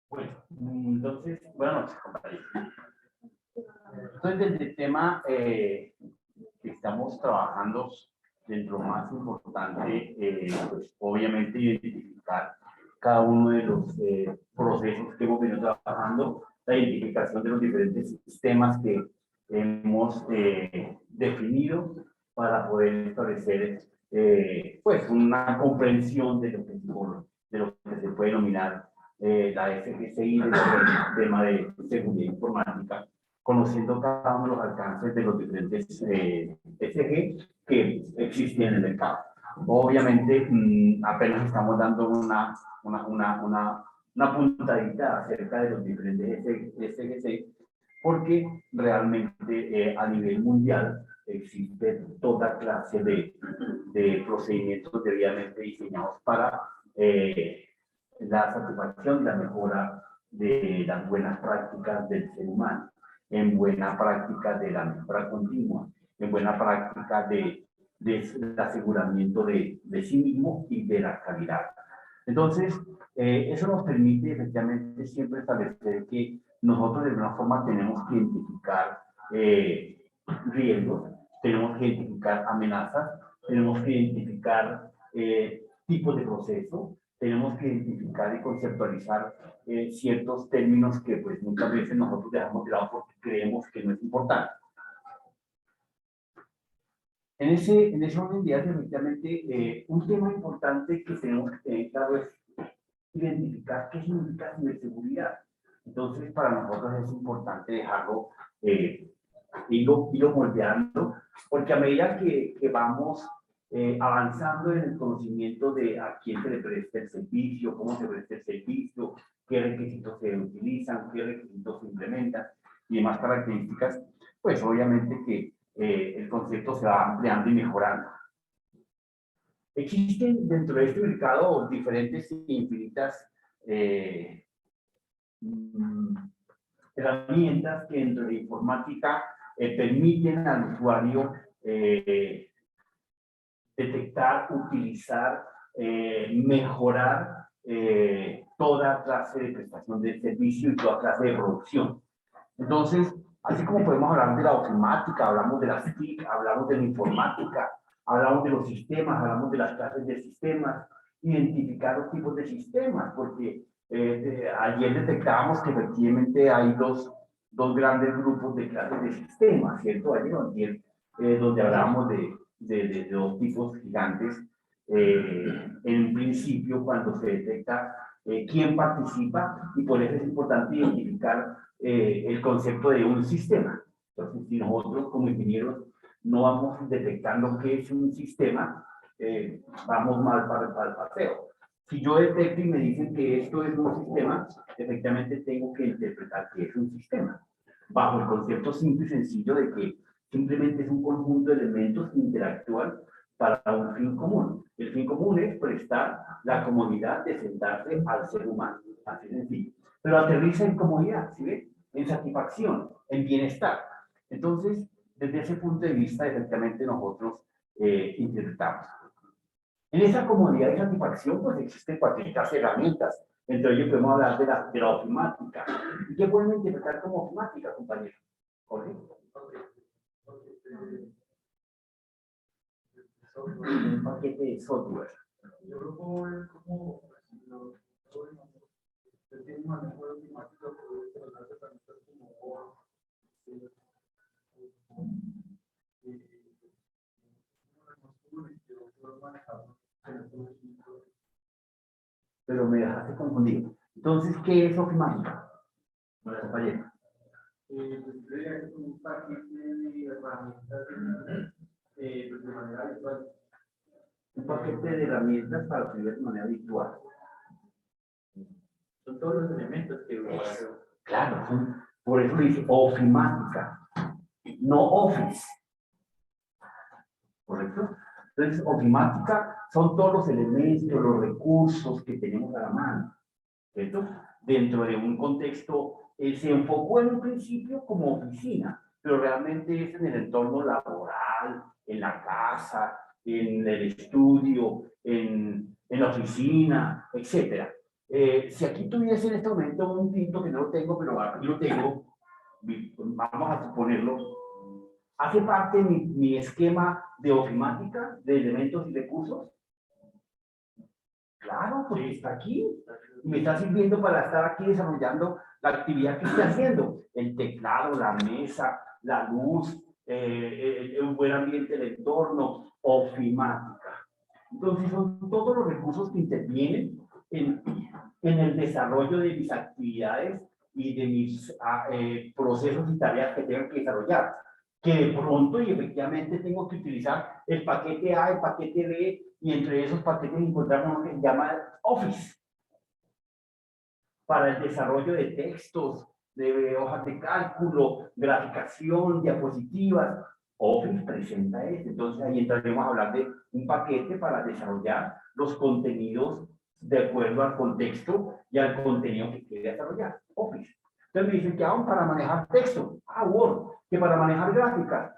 Bueno, entonces, buenas noches, compañeros. Entonces, el tema que estamos trabajando dentro más importante, pues obviamente identificar cada uno de los procesos que hemos venido trabajando, la identificación de los diferentes sistemas que hemos definido para poder establecer pues una comprensión de lo que se puede denominar la FGCI, el tema de seguridad informática, conociendo cada uno de los alcances de los diferentes SG que existen en el mercado. Obviamente, apenas estamos dando una puntadita acerca de los diferentes SGC, porque realmente a nivel mundial existe toda clase de procedimientos debidamente diseñados para la satisfacción y la mejora de las buenas prácticas del ser humano, en buena práctica de la mejora continua, en buena práctica del aseguramiento de sí mismo y de la calidad. Entonces, eso nos permite efectivamente siempre establecer que nosotros de alguna forma tenemos que identificar riesgos, tenemos que identificar amenazas, tenemos que identificar tipos de proceso, tenemos que identificar y conceptualizar ciertos términos que pues muchas veces nosotros dejamos de lado porque creemos que no es importante. En ese orden de ideas, efectivamente, un tema importante que tenemos que tener claro es identificar qué significa ciberseguridad. Entonces, para nosotros es importante dejarlo, irlo moldeando, porque a medida que vamos avanzando en el conocimiento de a quién se le presta el servicio, cómo se presta el servicio, qué requisitos se utilizan, qué requisitos se implementan y demás características, pues obviamente que el concepto se va ampliando y mejorando. Existen dentro de este mercado diferentes e infinitas herramientas que dentro de la informática permiten al usuario detectar, utilizar, mejorar toda clase de prestación de servicio y toda clase de producción. Entonces, así como podemos hablar de la ofimática, hablamos de las TIC, hablamos de la informática, hablamos de los sistemas, hablamos de las clases de sistemas, identificar los tipos de sistemas, porque ayer detectábamos que efectivamente hay dos grandes grupos de clases de sistemas, ¿cierto? Ayer, donde hablábamos de dos tipos gigantes, en principio cuando se detecta quién participa, y por eso es importante identificar el concepto de un sistema. Entonces, si nosotros como ingenieros no vamos detectando qué es un sistema, vamos mal para el paseo. Si yo detecto y me dicen que esto es un sistema, efectivamente tengo que interpretar que es un sistema, bajo el concepto simple y sencillo de que simplemente es un conjunto de elementos que interactúan para un fin común. El fin común es prestar la comodidad de sentarse al ser humano, así sencillo. Pero aterriza en comodidad, ¿sí ve? En satisfacción, en bienestar. Entonces, desde ese punto de vista, efectivamente nosotros interpretamos. En esa comodidad y satisfacción, pues existen cualquier herramientas. Entre ellos podemos hablar de la ofimática. ¿Y qué pueden interpretar como ofimática, compañero? ¿Correcto? Un paquete de software. Yo lo puedo ver como tiene una mejor ofimática, puede tratar de herramientas como Word, pero me dejaste confundido. Entonces, ¿qué es ofimática? Bueno, compañero. Pues creía que es un paquete de herramientas de manera virtual. Un paquete de herramientas para utilizar de manera virtual. Son todos los elementos que uno hace. Claro, por eso dice ofimática, no office. ¿Correcto? Entonces, ofimática son todos los elementos, los recursos que tenemos a la mano. ¿Cierto? Dentro de un contexto, se enfocó en un principio como oficina, pero realmente es en el entorno laboral, en la casa, en el estudio, en la oficina, etc. Si aquí tuviese en este momento un tinto que no lo tengo, pero aquí lo tengo, vamos a suponerlo, hace parte de mi esquema de ofimática, de elementos y recursos. Claro, porque está aquí. Me está sirviendo para estar aquí desarrollando la actividad que estoy haciendo. El teclado, la mesa, la luz, un buen ambiente del entorno, ofimática. Entonces son todos los recursos que intervienen en el desarrollo de mis actividades y de mis procesos y tareas que tengo que desarrollar. Que de pronto y efectivamente tengo que utilizar el paquete A, el paquete B, y entre esos paquetes encontramos uno que se llama Office, para el desarrollo de textos, de hojas de cálculo, graficación, diapositivas. Office presenta eso. Entonces ahí entraremos a hablar de un paquete para desarrollar los contenidos de acuerdo al contexto y al contenido que quiere desarrollar. Office. Entonces me dicen que aún para manejar texto, Word, que para manejar gráficas,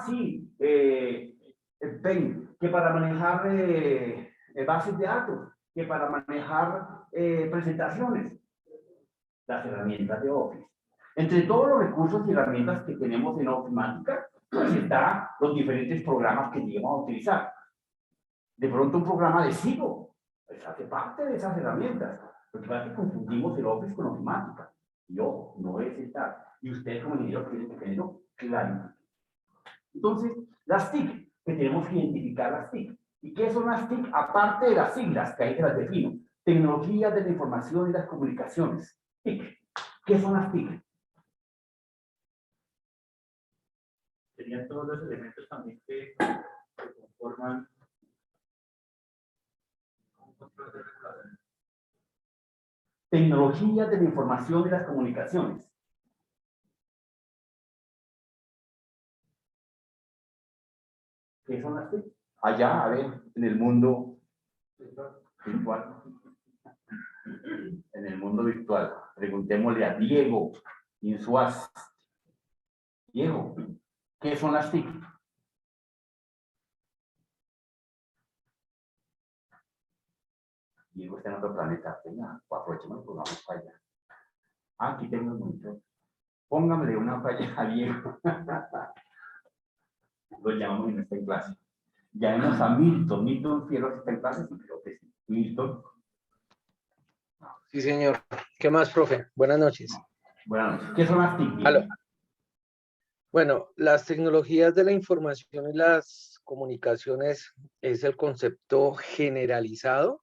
sí, Paint, que para manejar bases de datos, que para manejar presentaciones, las herramientas de Office. Entre todos los recursos y herramientas que tenemos en Ofimática, pues están los diferentes programas que llegamos a utilizar. De pronto un programa de Sigo, pues hace parte de esas herramientas. Lo que pasa es que confundimos el Office con Ofimática. Yo, no es esta. Y ustedes como ingeniero tienen que tenerlo claro. Entonces, las TIC, que tenemos que identificar las TIC. ¿Y qué son las TIC? Aparte de las siglas, que ahí te las defino. Tecnologías de la información y las comunicaciones. TIC. ¿Qué son las TIC? Serían todos los elementos también que conforman un control de regulación. Tecnologías de la información y las comunicaciones. ¿Qué son las TIC? Allá, a ver, en el mundo virtual. En el mundo virtual. Preguntémosle a Diego Insuaz. Diego, ¿qué son las TIC? Diego está en otro planeta. Venga, aprovechemos y pongamos para allá. Aquí tengo el monitor. Póngamele una falla a Diego. Lo llamamos y no está en clase. Llamemos a Milton. Milton Fierro está en clase, sí, creo que sí. Milton. Sí, señor. ¿Qué más, profe? Buenas noches. Buenas noches. ¿Qué son las TIC? Aló. Bueno, las tecnologías de la información y las comunicaciones es el concepto generalizado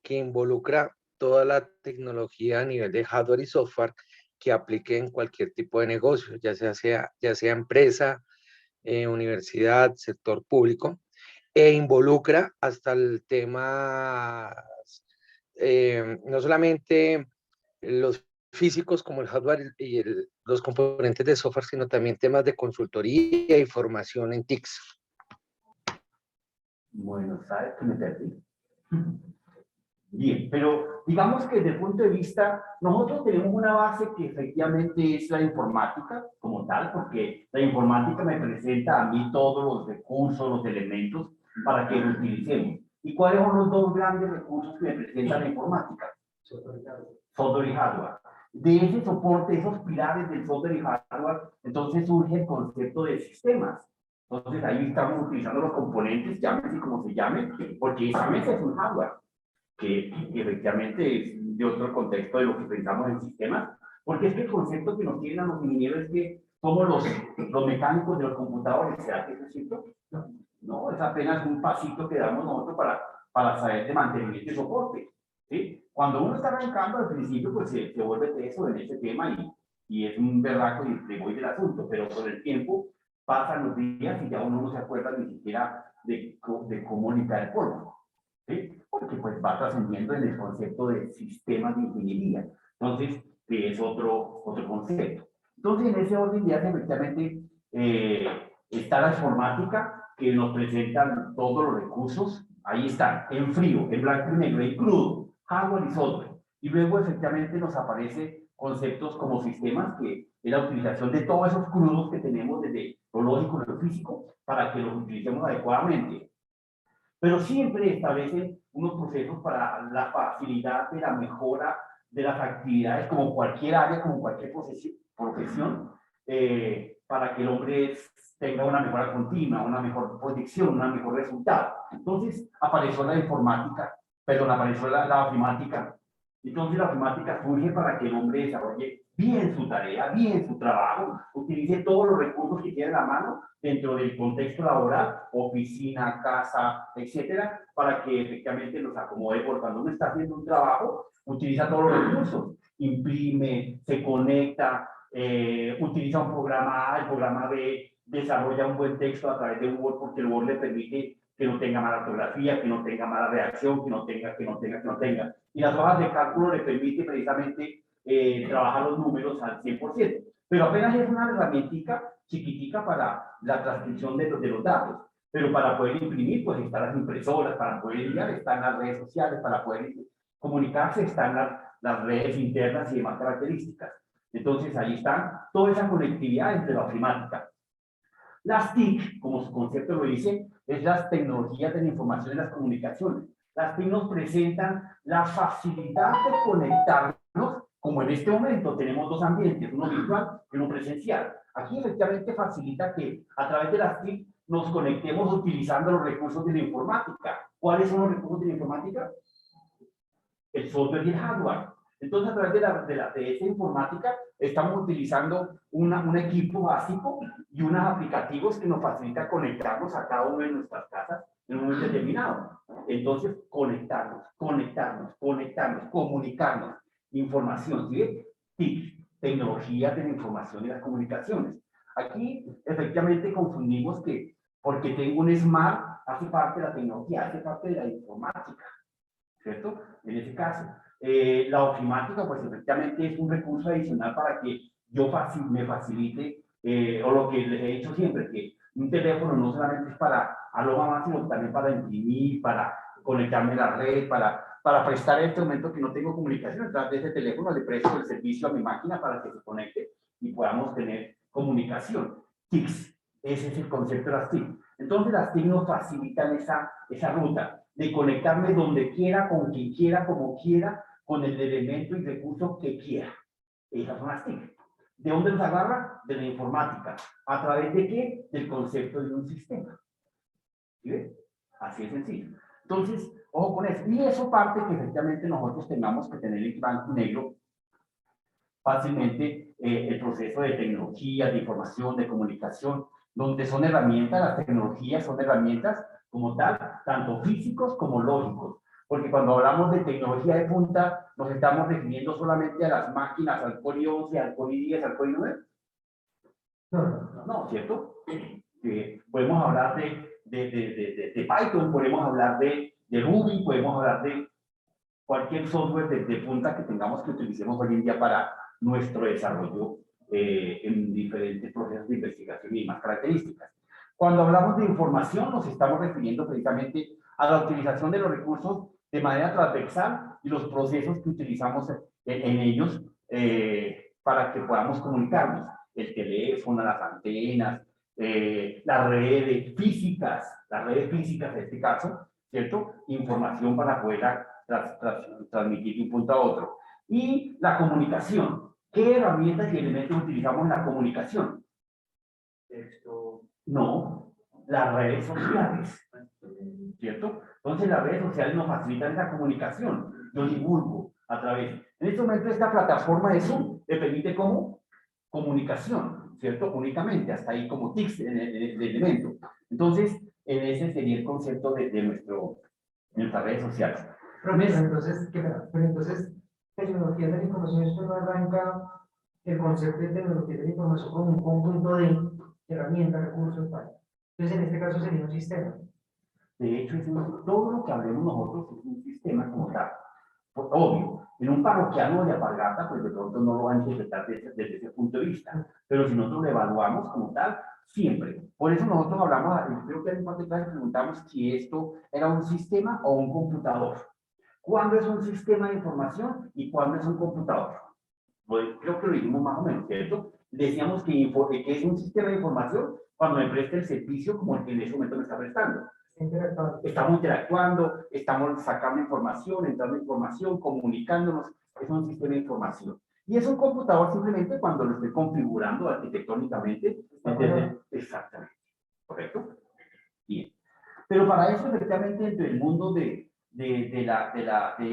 que involucra toda la tecnología a nivel de hardware y software que aplique en cualquier tipo de negocio, ya sea empresa, universidad, sector público, e involucra hasta el tema, no solamente los físicos como el hardware y los componentes de software, sino también temas de consultoría y formación en TICs. Bueno, ¿sabes qué me perdí? Bien, pero digamos que desde el punto de vista, nosotros tenemos una base que efectivamente es la informática como tal, porque la informática me presenta a mí todos los recursos, los elementos para que los utilicemos. ¿Y cuáles son los dos grandes recursos que me presenta la informática? Software y hardware. De ese soporte, esos pilares del software y hardware, entonces surge el concepto de sistemas. Entonces ahí estamos utilizando los componentes, llámese como se llame, porque esa mesa es un hardware que efectivamente es de otro contexto de lo que pensamos en sistemas, porque es que el concepto que nos tienen a los ingenieros es que somos los mecánicos de los computadores. ¿Será que eso es cierto? No, es apenas un pasito que damos nosotros para saber de mantenimiento y soporte. ¿Sí? Cuando uno está arrancando al principio, pues se vuelve teso en ese tema y es un berraco y te voy del asunto, pero con el tiempo pasan los días y ya uno no se acuerda ni siquiera de cómo limpiar el polvo, ¿sí? Porque pues va trascendiendo en el concepto de sistemas de ingeniería. Entonces, que es otro concepto. Entonces, en ese orden de ideas, efectivamente, está la informática, que nos presentan todos los recursos. Ahí están, en frío, en blanco y negro, en crudo, hardware y software. Y luego, efectivamente, nos aparece conceptos como sistemas, que es la utilización de todos esos crudos que tenemos desde lo lógico y lo físico para que los utilicemos adecuadamente. Pero siempre establecen unos procesos para la facilidad de la mejora de las actividades, como cualquier área, como cualquier profesión, para que el hombre tenga una mejora continua, una mejor proyección, un mejor resultado. Entonces apareció la informática, perdón, apareció la ofimática. Entonces la ofimática surge para que el hombre desarrolle bien su tarea, bien su trabajo, utilice todos los recursos que tiene a la mano dentro del contexto laboral, oficina, casa, etcétera, para que efectivamente los acomode, porque cuando uno está haciendo un trabajo, utiliza todos los recursos, imprime, se conecta, utiliza un programa A, el programa B, desarrolla un buen texto a través de Word, porque el Word le permite que no tenga mala ortografía, que no tenga mala redacción, que no tenga. Y las hojas de cálculo le permite precisamente trabajar los números al 100%. Pero apenas es una herramientica chiquitica para la transcripción de los datos. Pero para poder imprimir, pues están las impresoras, para poder enviar están las redes sociales, para poder comunicarse están las redes internas y demás características. Entonces ahí está toda esa conectividad entre la ofimática. Las TIC, como su concepto lo dice, es las tecnologías de la información y las comunicaciones. Las TIC nos presentan la facilidad de conectarnos, como en este momento tenemos dos ambientes, uno virtual y uno presencial. Aquí efectivamente facilita que a través de las TIC nos conectemos utilizando los recursos de la informática. ¿Cuáles son los recursos de la informática? El software y el hardware. Entonces, a través de esa informática, estamos utilizando un equipo básico y unos aplicativos que nos facilitan conectarnos a cada una de nuestras casas en un momento determinado. Entonces, conectarnos, comunicarnos, información, ¿sí? TIC, tecnologías de la información y las comunicaciones. Aquí, efectivamente, confundimos que porque tengo un smart, hace parte de la tecnología, hace parte de la informática, ¿cierto? En ese caso. La ofimática, pues efectivamente es un recurso adicional para que yo me facilite, o lo que les he dicho siempre, que un teléfono no solamente es para algo más, sino también para imprimir, para conectarme a la red, para prestar este momento que no tengo comunicación. A través de ese teléfono le presto el servicio a mi máquina para que se conecte y podamos tener comunicación. TICs, ese es el concepto de las TIC. Entonces las TIC nos facilitan esa ruta de conectarme donde quiera, con quien quiera, como quiera, con el elemento y recurso que quiera. Esas son las TIC. ¿De dónde nos agarra? De la informática. ¿A través de qué? Del concepto de un sistema. ¿Sí ves? Así es sencillo. Entonces, ojo con eso. Y eso parte que efectivamente nosotros tengamos que tener en blanco y negro fácilmente el proceso de tecnología, de información, de comunicación, donde son herramientas, las tecnologías son herramientas como tal, tanto físicos como lógicos. Porque cuando hablamos de tecnología de punta, nos estamos refiriendo solamente a las máquinas, al Core i11, al Core i10, al Core i9. No, ¿cierto? Podemos hablar de Python, podemos hablar de Ruby, podemos hablar de cualquier software de punta que tengamos que utilicemos hoy en día para nuestro desarrollo en diferentes procesos de investigación y demás características. Cuando hablamos de información, nos estamos refiriendo precisamente a la utilización de los recursos de manera transversal y los procesos que utilizamos en ellos para que podamos comunicarnos. El teléfono, las antenas, las redes físicas en este caso, ¿cierto? Información para poder transmitir de un punto a otro. Y la comunicación. ¿Qué herramientas y elementos utilizamos en la comunicación? Texto. No, las redes sociales. ¿Cierto? Entonces las redes sociales nos facilitan esa comunicación. Yo divulgo a través. En este momento esta plataforma de Zoom le permite como comunicación, ¿cierto? Únicamente, hasta ahí como TICs de elemento. Entonces, ese sería el concepto de nuestras redes sociales. Pero mira, entonces, ¿qué pasa? Pero entonces, tecnología de la información, esto no arranca el concepto de tecnología de la información como un conjunto de herramientas, recursos, tal. Entonces, en este caso sería un sistema. De hecho, todo lo que hablemos nosotros es un sistema como tal. Pues, obvio, en un parroquiano de alpargata, pues de pronto no lo van a interpretar desde ese punto de vista. Pero si nosotros lo evaluamos como tal, siempre. Por eso nosotros hablamos, creo que en parte preguntamos si esto era un sistema o un computador. ¿Cuándo es un sistema de información y cuándo es un computador? Pues, creo que lo dijimos más o menos, ¿cierto? Decíamos que es un sistema de información cuando me presta el servicio como el que en ese momento me está prestando. Estamos interactuando, estamos sacando información, entrando información, comunicándonos. Es un sistema de información. Y es un computador simplemente cuando lo estoy configurando arquitectónicamente. Exactamente. ¿Correcto? Bien. Pero para eso, efectivamente, dentro del mundo de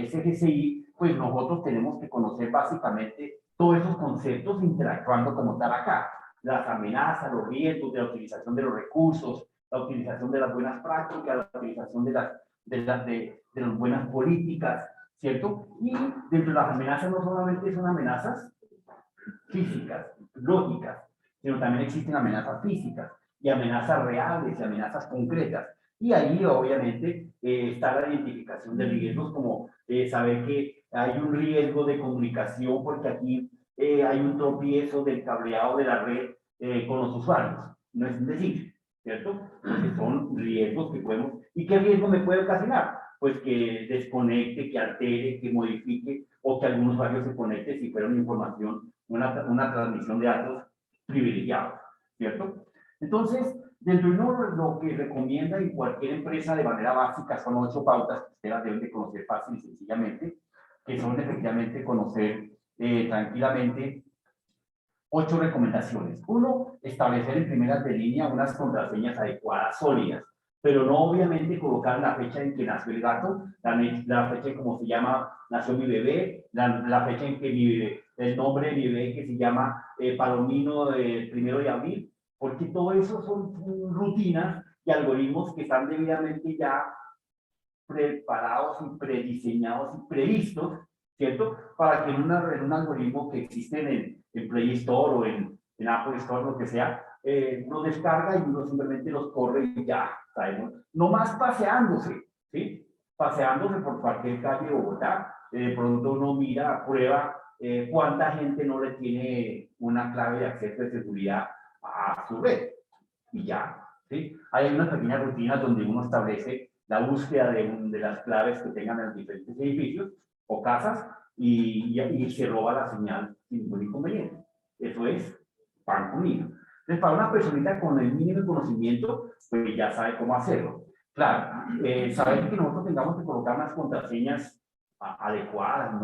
SGCI, pues nosotros tenemos que conocer básicamente todos esos conceptos interactuando como tal acá. Las amenazas, los riesgos de la utilización de los recursos, la utilización de las buenas prácticas, la utilización de las buenas políticas, ¿cierto? Y dentro de las amenazas no solamente son amenazas físicas, lógicas, sino también existen amenazas físicas y amenazas reales y amenazas concretas. Y ahí, obviamente, está la identificación de riesgos, como saber que hay un riesgo de comunicación porque aquí hay un tropiezo del cableado de la red con los usuarios. No es decir, ¿cierto? Porque son riesgos que podemos... ¿Y qué riesgo me puede ocasionar? Pues que desconecte, que altere, que modifique, o que algún usuario se conecte si fuera una información, una transmisión de datos privilegiados, ¿cierto? Entonces, dentro de lo que recomienda en cualquier empresa de manera básica son 8 pautas que ustedes deben de conocer fácil y sencillamente, que son efectivamente conocer tranquilamente 8 recomendaciones. 1, establecer en primeras de línea unas contraseñas adecuadas, sólidas, pero no obviamente colocar la fecha en que nació el gato, la fecha en cómo se llama, nació mi bebé, la fecha en que el nombre de mi bebé que se llama Palomino del 1 de abril, porque todo eso son rutinas y algoritmos que están debidamente ya preparados y prediseñados y previstos, ¿cierto? Para que en un algoritmo que existe en Play Store o en Apple Store, lo que sea, lo descarga y uno simplemente los corre y ya, ¿sabemos? No más paseándose, ¿sí? Paseándose por cualquier calle de Bogotá, de pronto uno mira, prueba cuánta gente no le tiene una clave de acceso de seguridad a su red. Y ya, ¿sí? Hay unas pequeñas rutinas donde uno establece la búsqueda de las claves que tengan en los diferentes edificios o casas y se roba la señal sin ningún inconveniente. Eso es pan comido. Entonces, para una personita con el mínimo conocimiento, pues ya sabe cómo hacerlo. Claro, saber que nosotros tengamos que colocar unas contraseñas adecuadas,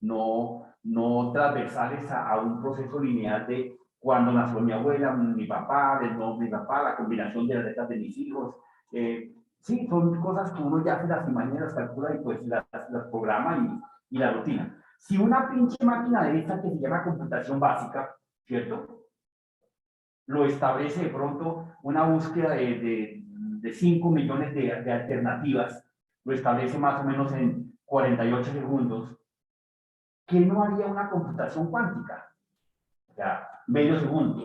no transversales a un proceso lineal de cuando nació mi abuela, mi papá, del nombre de mi papá, la combinación de las letras de mis hijos. Sí, son cosas que uno ya se las imagina, las calcula y pues las programa y la rutina. Si una pinche máquina de esta que se llama computación básica, ¿cierto? Lo establece de pronto una búsqueda de 5 millones de alternativas, lo establece más o menos en 48 segundos, ¿qué no haría una computación cuántica? O sea, medio segundo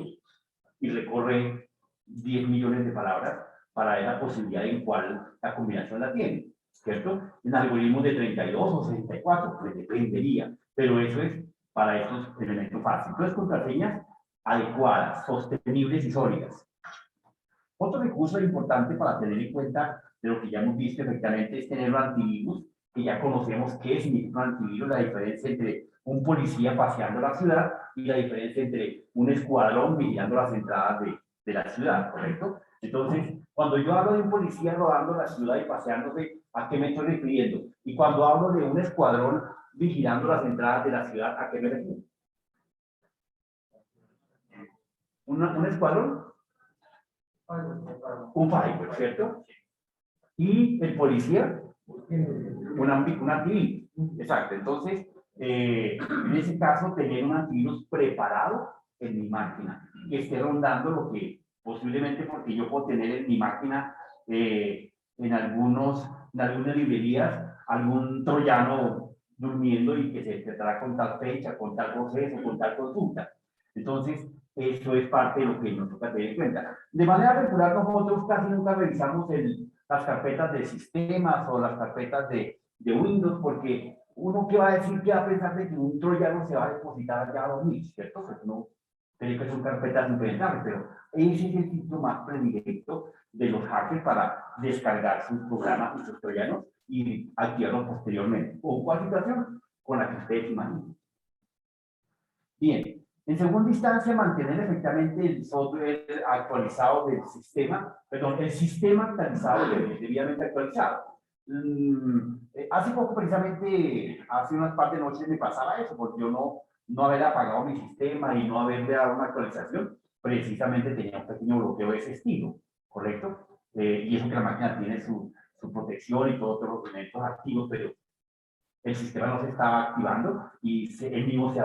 y recorre 10 millones de palabras para ver la posibilidad en cuál la combinación la tiene, ¿cierto? En algoritmos de 32 o 64, pues dependería, pero eso es para estos elementos fáciles. Entonces, contraseñas adecuadas, sostenibles y sólidas. Otro recurso importante para tener en cuenta de lo que ya hemos visto efectivamente es tener un antivirus, que ya conocemos qué significa un antivirus, la diferencia entre un policía paseando la ciudad y la diferencia entre un escuadrón vigilando las entradas de la ciudad, ¿correcto? Entonces, cuando yo hablo de un policía rodando la ciudad y paseándose, ¿a qué me estoy refiriendo? Y cuando hablo de un escuadrón vigilando las entradas de la ciudad, ¿a qué me refiero? ¿Un escuadrón? Un firewall, ¿cierto? Y el policía, un antivirus. Exacto. Entonces, en ese caso, tener un antivirus preparado en mi máquina, que esté rondando lo que posiblemente, porque yo puedo tener en mi máquina, en algunas librerías, algún troyano durmiendo y que se empezará con tal fecha, con tal proceso, con tal consulta. Entonces, eso es parte de lo que nos toca tener en cuenta. De manera regular, nosotros casi nunca revisamos las carpetas de sistemas o las carpetas de Windows, porque uno que va a decir que va a pensar de que un troyano se va a depositar allá a dormir, ¿cierto? Pues no, creo que son carpetas impenetrables, pero ese es el sitio más predilecto de los hackers para descargar sus programas y sus troyanos y activarlos posteriormente, o cual situación con la que ustedes imaginen. Bien, en segunda instancia, mantener efectivamente el software actualizado del sistema, perdón, el sistema actualizado, debidamente actualizado. Hace poco, precisamente, hace unas par de noches me pasaba eso, porque yo no haber apagado mi sistema y no haberle dado una actualización, precisamente tenía un pequeño bloqueo de ese estilo, ¿correcto? Y eso que la máquina tiene su protección y todos los elementos activos, pero el sistema no se estaba activando y él mismo se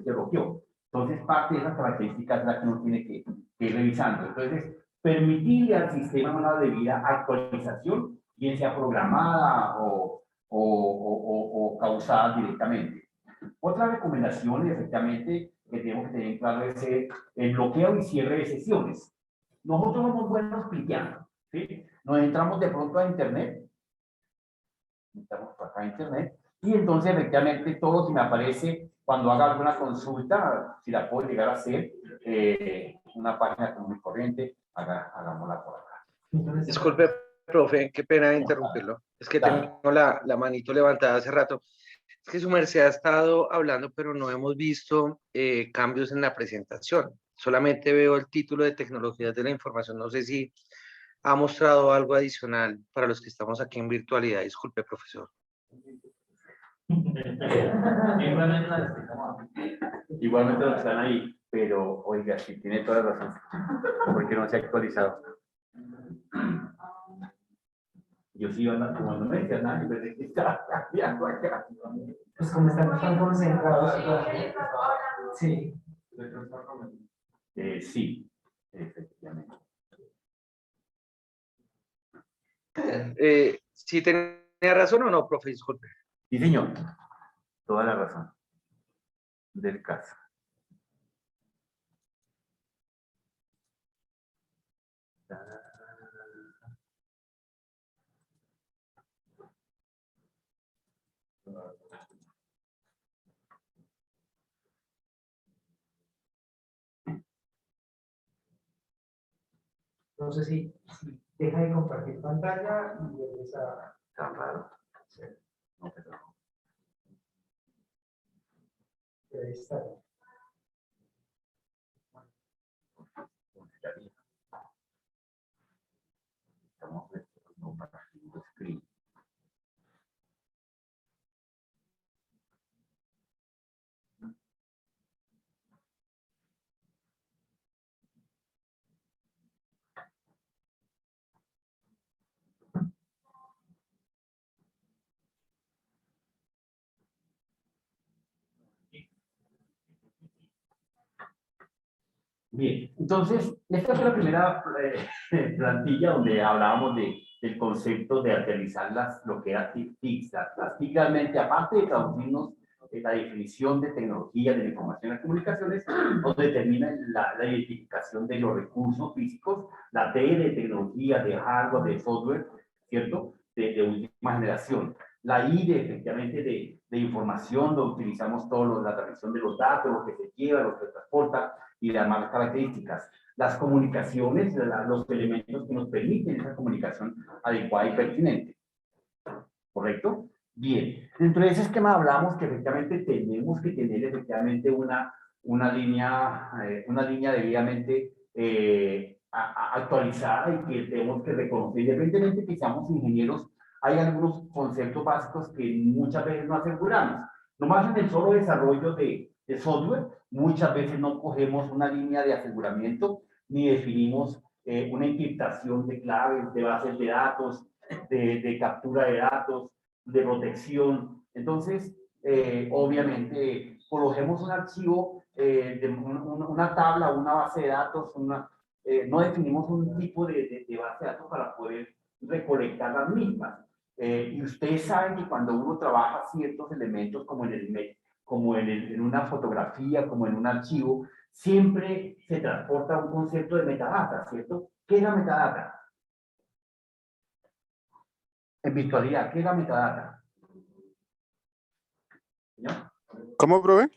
bloqueó. Entonces, parte de esas características es la que uno tiene que ir revisando. Entonces, permitirle al sistema una debida actualización, bien sea programada o causada directamente. Otra recomendación, efectivamente, que tenemos que tener claro es el bloqueo y cierre de sesiones. Nosotros somos buenos cliqueando, ¿sí? Nos entramos de pronto a Internet, estamos por acá a Internet, y entonces efectivamente todo lo que me aparece cuando haga alguna consulta, si la puedo llegar a hacer, una página común y corriente, hagámosla por acá. Disculpe, profe, qué pena interrumpirlo. Es que tengo la manito levantada hace rato. Es que su merced ha estado hablando, pero no hemos visto cambios en la presentación. Solamente veo el título de tecnologías de la información. No sé si ha mostrado algo adicional para los que estamos aquí en virtualidad. Disculpe, profesor. Igualmente lo están ahí, pero oiga, sí tiene toda la razón, porque no se ha actualizado. Yo sí iba a andar como no me decía nada, y pensé que estaba cambiando acá. Pues como están tan concentrados. Sí. Sí, efectivamente. ¿Sí tenía razón o no, profe? Disculpe. Sí, señor, toda la razón del caso. No sé si deja de compartir pantalla y regresa. Tan raro. Sí, No, pero ahí está. estamos compartiendo screen. Bien, entonces, esta fue la primera plantilla donde hablábamos del concepto de aterrizar lo que era TICs. Las TIC realmente, aparte de traducirnos la definición de tecnología de la información y las comunicaciones, nos determina la identificación de los recursos físicos, la T de tecnología, de hardware, de software, ¿cierto? De última generación. La I de, efectivamente, de información, donde utilizamos la transmisión de los datos, lo que se lleva, lo que se transporta, y las demás características. Las comunicaciones, los elementos que nos permiten esa comunicación adecuada y pertinente. ¿Correcto? Bien. Dentro de ese esquema hablamos que efectivamente tenemos que tener efectivamente una línea debidamente actualizada y que tenemos que reconocer. Independientemente que seamos ingenieros, hay algunos conceptos básicos que muchas veces no aseguramos. Nomás en el solo desarrollo de software, muchas veces no cogemos una línea de aseguramiento ni definimos una encriptación de claves, de bases de datos, de captura de datos, de protección. Entonces, obviamente, cogemos un archivo, una tabla, una base de datos, no definimos un tipo de base de datos para poder recolectar las mismas. Y ustedes saben que cuando uno trabaja ciertos elementos en una fotografía, como en un archivo, siempre se transporta un concepto de metadata, ¿cierto? ¿Qué es la metadata? En virtualidad, ¿qué es la metadata? ¿No? ¿Cómo, profe?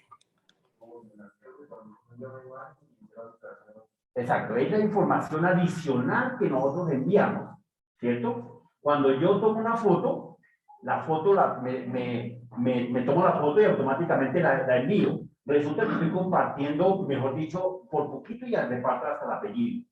Exacto, es la información adicional que nosotros enviamos, ¿cierto? Cuando yo tomo una foto, me tomo la foto y automáticamente la envío. Resulta que estoy compartiendo, mejor dicho, por poquito y ya reparto hasta el apellido.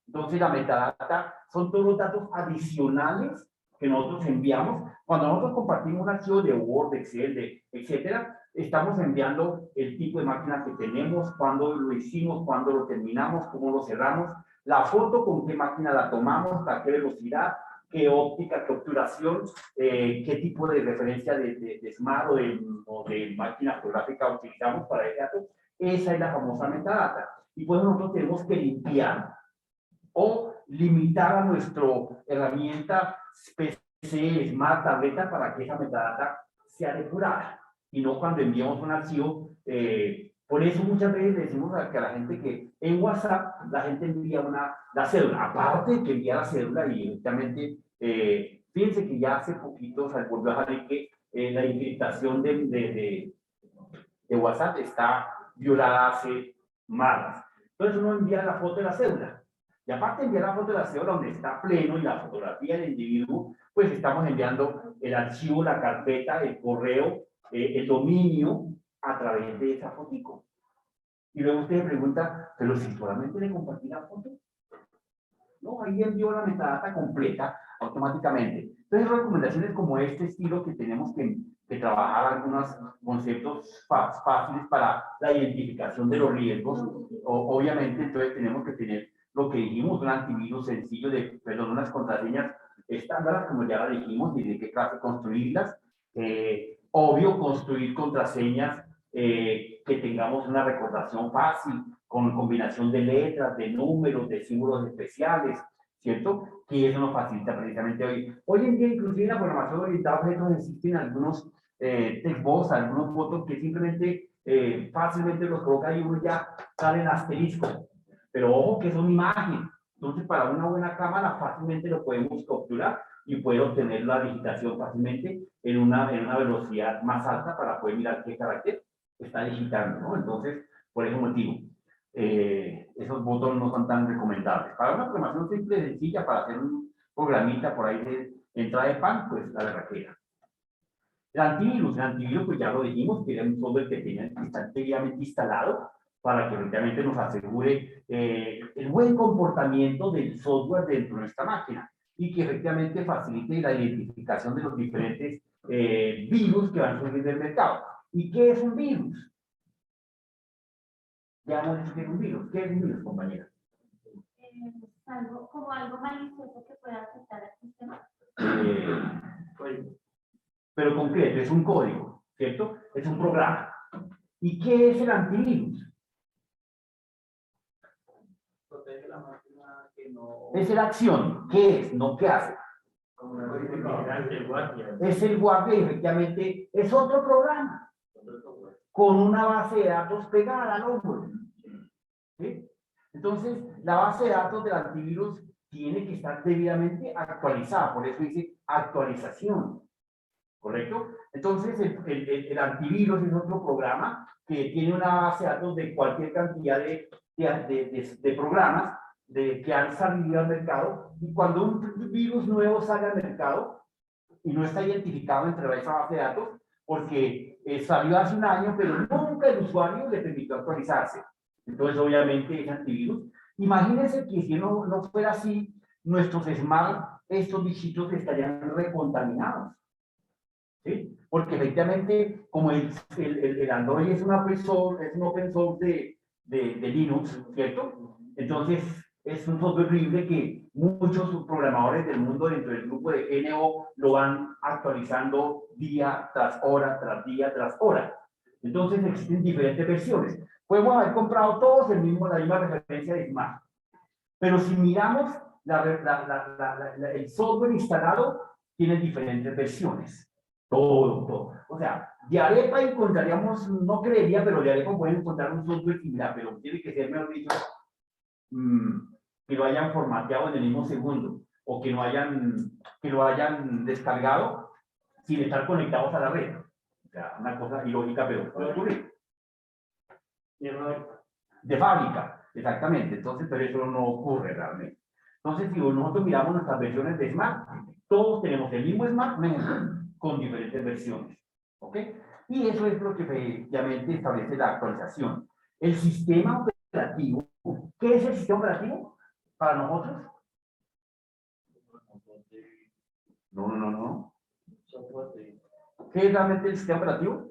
Entonces, la metadata son todos los datos adicionales que nosotros enviamos. Cuando nosotros compartimos un archivo de Word, Excel, etcétera, estamos enviando el tipo de máquina que tenemos, cuándo lo hicimos, cuándo lo terminamos, cómo lo cerramos, la foto, con qué máquina la tomamos, a qué velocidad, qué óptica, qué obturación, qué tipo de referencia de smart o de máquina fotográfica utilizamos para el dato. Esa es la famosa metadata. Y pues nosotros tenemos que limpiar o limitar a nuestra herramienta PC, Smart, tableta, para que esa metadata sea depurada y no cuando enviamos un archivo. Por eso muchas veces decimos a la gente que en WhatsApp la gente envía la cédula, aparte de que envía la cédula y directamente, fíjense que ya hace poquito se volvió a salir que la encriptación de WhatsApp está violada hace malas. Entonces uno envía la foto de la cédula. Y aparte de enviar la foto de la cédula donde está pleno y la fotografía del individuo, pues estamos enviando el archivo, la carpeta, el correo, el dominio a través de esa fotico. Y luego usted pregunta, pero si solamente le compartí la foto. No, ahí envió la metadata completa automáticamente. Entonces, recomendaciones como este estilo que tenemos que trabajar algunos conceptos fáciles para la identificación de los riesgos. Obviamente, entonces tenemos que tener lo que dijimos, un antivirus sencillo, unas contraseñas estándar, como ya la dijimos, y de qué clase construirlas. Obvio, construir contraseñas que tengamos una recordación fácil, con combinación de letras, de números, de símbolos especiales, ¿cierto? Que eso nos facilita precisamente hoy. Hoy en día, inclusive en la programación orientada a objetos, existen algunos textbox, algunos botones que simplemente fácilmente los coloca y uno ya sale en asterisco. Pero ojo que es una imagen. Entonces, para una buena cámara fácilmente lo podemos capturar y puede obtener la digitación fácilmente en una velocidad más alta para poder mirar qué carácter está digitando, ¿no? Entonces, por ese motivo, esos botones no son tan recomendables. Para una programación simple y sencilla, para hacer un programita por ahí de entrada de pan, pues la verdad que era. El antivirus, pues ya lo dijimos, que era un software que tenía que estar previamente instalado para que efectivamente nos asegure el buen comportamiento del software dentro de nuestra máquina y que efectivamente facilite la identificación de los diferentes virus que van a surgir del mercado. ¿Y qué es un virus? Ya hemos dicho que es un virus. ¿Qué es un virus, compañera? Como algo malicioso que pueda afectar al sistema. Pero concreto, es un código, ¿cierto? Es un programa. ¿Y qué es el antivirus? Protege la máquina que no... Es la acción. ¿Qué es? No, ¿qué hace? Como una vigilante, el guardia. Es el guardia y efectivamente es otro programa con una base de datos pegada al hombro. ¿Sí? Entonces, la base de datos del antivirus tiene que estar debidamente actualizada, por eso dice actualización, ¿correcto? Entonces, el antivirus es otro programa que tiene una base de datos de cualquier cantidad de programas que han salido al mercado, y cuando un virus nuevo sale al mercado y no está identificado entre esa base de datos, porque salió hace un año, pero nunca el usuario le permitió actualizarse. Entonces, obviamente, es antivirus. Imagínense que si no fuera así, nuestros smart, estos bichitos estarían recontaminados. ¿Sí? Porque efectivamente, como el Android es un open source de Linux, ¿cierto? Entonces, es un software libre que muchos programadores del mundo dentro del grupo de GNO lo van actualizando día tras hora, tras día, tras hora. Entonces, existen diferentes versiones. Podemos haber comprado todos la misma referencia de Smart. Pero si miramos el software instalado, tienen diferentes versiones. Todo. O sea, de Arepa encontraríamos, no creería, pero de Arepa pueden encontrar un software similar, pero tiene que ser, mejor dicho, que lo hayan formateado en el mismo segundo, o que lo hayan descargado sin estar conectados a la red. O sea, una cosa ilógica, pero puede ocurrir. De fábrica, exactamente. Entonces, pero eso no ocurre realmente. Entonces, si nosotros miramos nuestras versiones de Smart, todos tenemos el mismo Smart con diferentes versiones. ¿Ok? Y eso es lo que efectivamente establece la actualización. El sistema operativo, ¿qué es el sistema operativo para nosotros? No. ¿Qué es realmente el sistema operativo?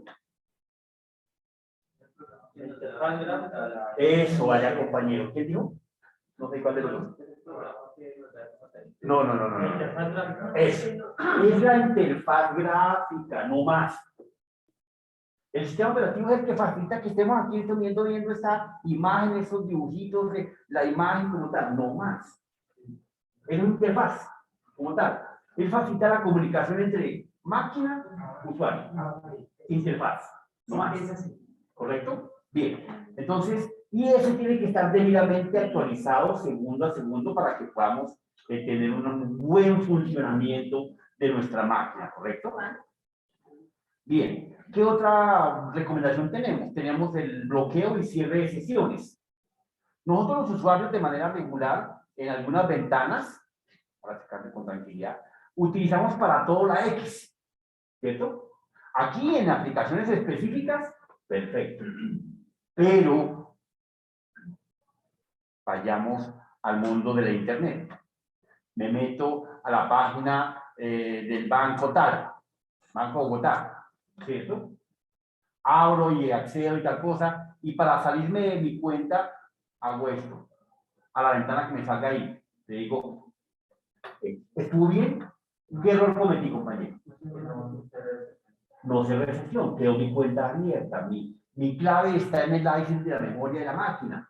Eso, vaya compañero. ¿Quién dijo? No sé cuál de los dos. No. Eso. Es la interfaz gráfica, no más. El sistema operativo es el que facilita que estemos aquí viendo esta imagen, esos dibujitos de la imagen como tal, no más. Es una interfaz como tal. Él facilita la comunicación entre máquina y usuario. Interfaz, no más. ¿Correcto? Bien. Entonces, y eso tiene que estar debidamente actualizado segundo a segundo para que podamos tener un buen funcionamiento de nuestra máquina, ¿correcto? Bien, ¿qué otra recomendación tenemos? Tenemos el bloqueo y cierre de sesiones. Nosotros los usuarios de manera regular, en algunas ventanas, para sacarme con tranquilidad, utilizamos para todo la X, ¿cierto? Aquí en aplicaciones específicas, perfecto. Pero vayamos al mundo de la Internet. Me meto a la página del Banco tal, Banco Bogotá, ¿cierto? Abro y accedo y tal cosa, y para salirme de mi cuenta, hago esto. A la ventana que me salga ahí, le digo, ¿estuvo bien? ¿Qué error cometí, compañero? No cerré sesión, quedó mi cuenta abierta, mi clave está en el license de la memoria de la máquina.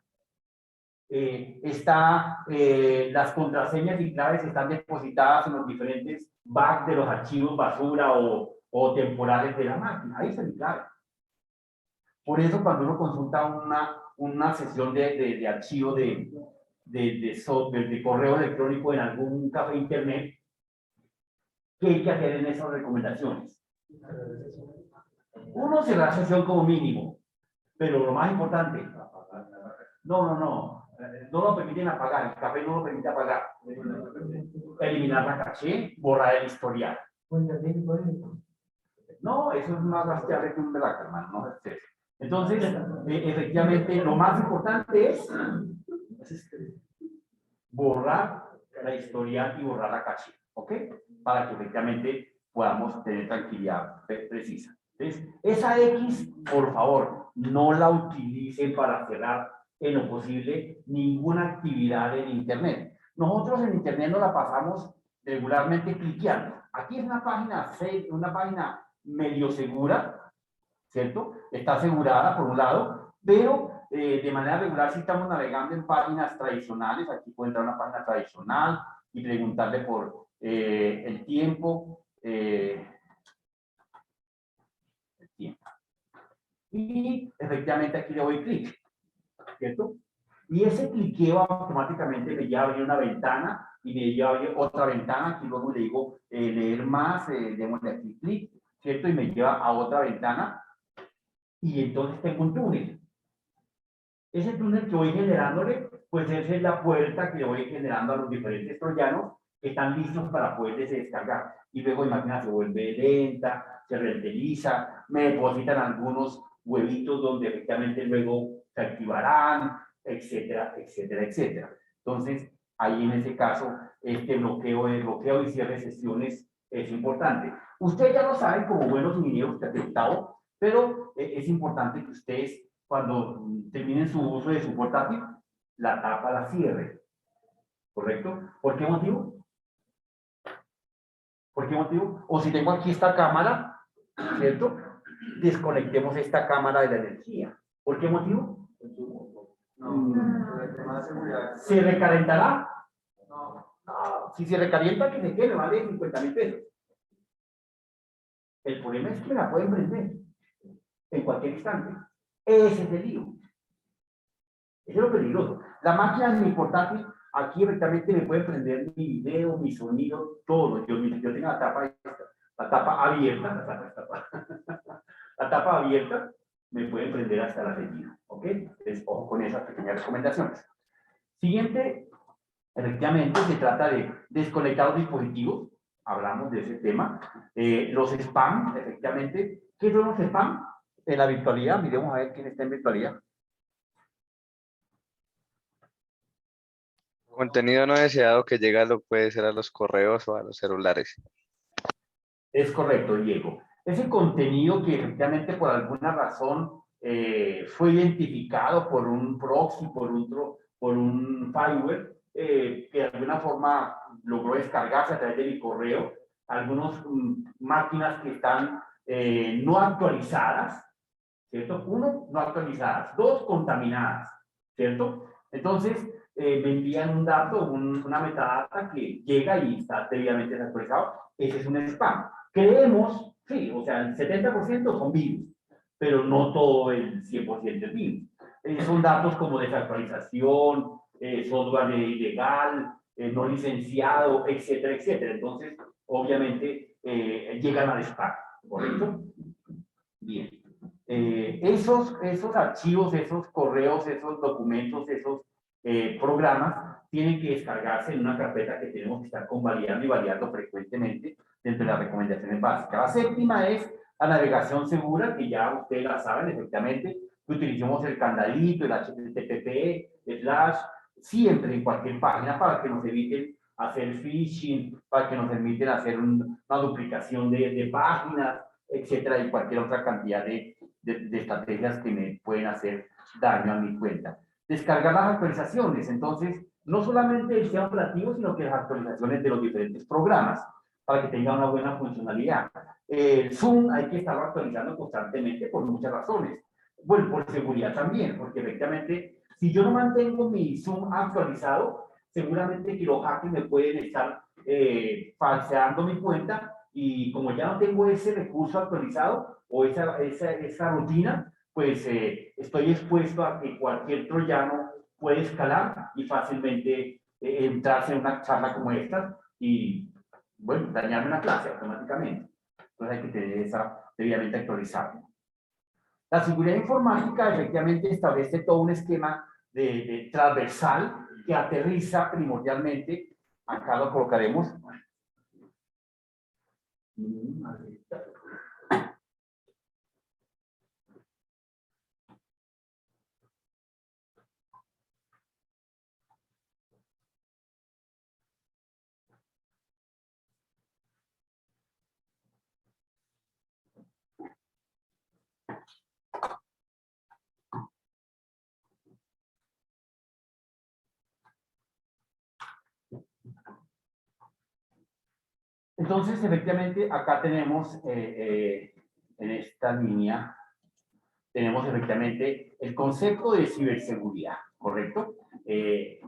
Las contraseñas y claves están depositadas en los diferentes bags de los archivos basura o temporales de la máquina. Ahí está mi clave. Por eso cuando uno consulta una sesión de archivo de software, de correo electrónico en algún café internet, ¿qué hay que hacer en esas recomendaciones? Uno cerrar la sesión como mínimo, pero lo más importante, no lo permiten apagar, el café no lo permite apagar. Eliminar la caché, borrar el historial. No, eso es más rastreable que un belac, hermano, no es eso. Entonces, efectivamente, lo más importante es borrar la historial y borrar la caché, ¿ok? Para que efectivamente podamos tener tranquilidad precisa. Entonces, esa X, por favor, no la utilicen para cerrar en lo posible ninguna actividad en Internet. Nosotros en Internet nos la pasamos regularmente cliqueando. Aquí es una página medio segura, ¿cierto? Está asegurada por un lado, pero de manera regular si estamos navegando en páginas tradicionales, aquí puede entrar a una página tradicional y preguntarle por el tiempo, y efectivamente aquí le doy clic, ¿cierto? Y ese cliqueo automáticamente me lleva a abrir una ventana y me lleva a abrir otra ventana, aquí luego le digo leer más, démosle aquí clic, ¿cierto? Y me lleva a otra ventana y entonces tengo un túnel. Ese túnel que voy generándole, pues esa es la puerta que voy generando a los diferentes troyanos que están listos para poderse descargar. Y luego la máquina se vuelve lenta, se renderiza, me depositan algunos huevitos donde efectivamente luego se activarán, etcétera, etcétera, etcétera. Entonces, ahí en ese caso, este bloqueo y cierre de sesiones es importante. Ustedes ya lo saben como buenos ingenieros que han detectado, pero es importante que ustedes, cuando terminen su uso de su portátil, la tapa la cierre. ¿Correcto? ¿Por qué motivo? ¿Por qué motivo? O si tengo aquí esta cámara, ¿cierto? Desconectemos esta cámara de la energía. ¿Por qué motivo? ¿Se recalentará? No. Si se recalienta, que se quede, vale 50.000 pesos. El problema es que me la pueden prender en cualquier instante. Ese es el lío. Eso es lo peligroso. La máquina de mi portátil, aquí directamente me puede prender mi video, mi sonido, todo. Yo tengo la tapa esta, la tapa abierta, la tapa abierta, me puede prender hasta la retina. ¿Ok? Entonces, ojo con esas pequeñas recomendaciones. Siguiente, efectivamente, se trata de desconectar los dispositivos. Hablamos de ese tema. Los spam, efectivamente. ¿Qué son los spam? En la virtualidad, miremos a ver quién está en virtualidad. Contenido no deseado que llega puede ser a los correos o a los celulares. Es correcto, Diego. Ese contenido que efectivamente por alguna razón fue identificado por un proxy, por un firewall, que de alguna forma logró descargarse a través de mi correo, algunas máquinas que están no actualizadas, ¿cierto? Uno, no actualizadas. Dos, contaminadas, ¿cierto? Entonces, me envían un dato, una metadata que llega y está debidamente desactualizado. Ese es un spam. Creemos, sí, o sea, el 70% son virus, pero no todo el 100% es virus. Son datos como desactualización, software ilegal, no licenciado, etcétera, etcétera. Entonces, obviamente, llegan al spam, ¿correcto? Bien. Esos archivos, esos correos, esos documentos, esos programas tienen que descargarse en una carpeta que tenemos que estar convalidando y validando frecuentemente dentro de las recomendaciones básicas. La séptima es la navegación segura, que ya ustedes la saben efectivamente, que utilicemos el candadito, el HTTP, siempre en cualquier página para que nos eviten hacer phishing, para que nos eviten hacer una duplicación de páginas, etcétera, y cualquier otra cantidad de estrategias que me pueden hacer daño a mi cuenta. Descargar las actualizaciones, entonces, no solamente el sistema operativo, sino que las actualizaciones de los diferentes programas, para que tenga una buena funcionalidad. El Zoom hay que estarlo actualizando constantemente por muchas razones. Bueno, por seguridad también, porque efectivamente, si yo no mantengo mi Zoom actualizado, seguramente que los hackers me pueden estar falseando mi cuenta, y como ya no tengo ese recurso actualizado o esa rutina, pues estoy expuesto a que cualquier troyano puede escalar y fácilmente entrarse en una charla como esta y, bueno, dañarme una clase automáticamente. Entonces hay que tener esa debidamente actualizada. La seguridad informática efectivamente establece todo un esquema de transversal que aterriza primordialmente, acá lo colocaremos. Entonces, efectivamente, acá tenemos, en esta línea, tenemos efectivamente el concepto de ciberseguridad, ¿correcto?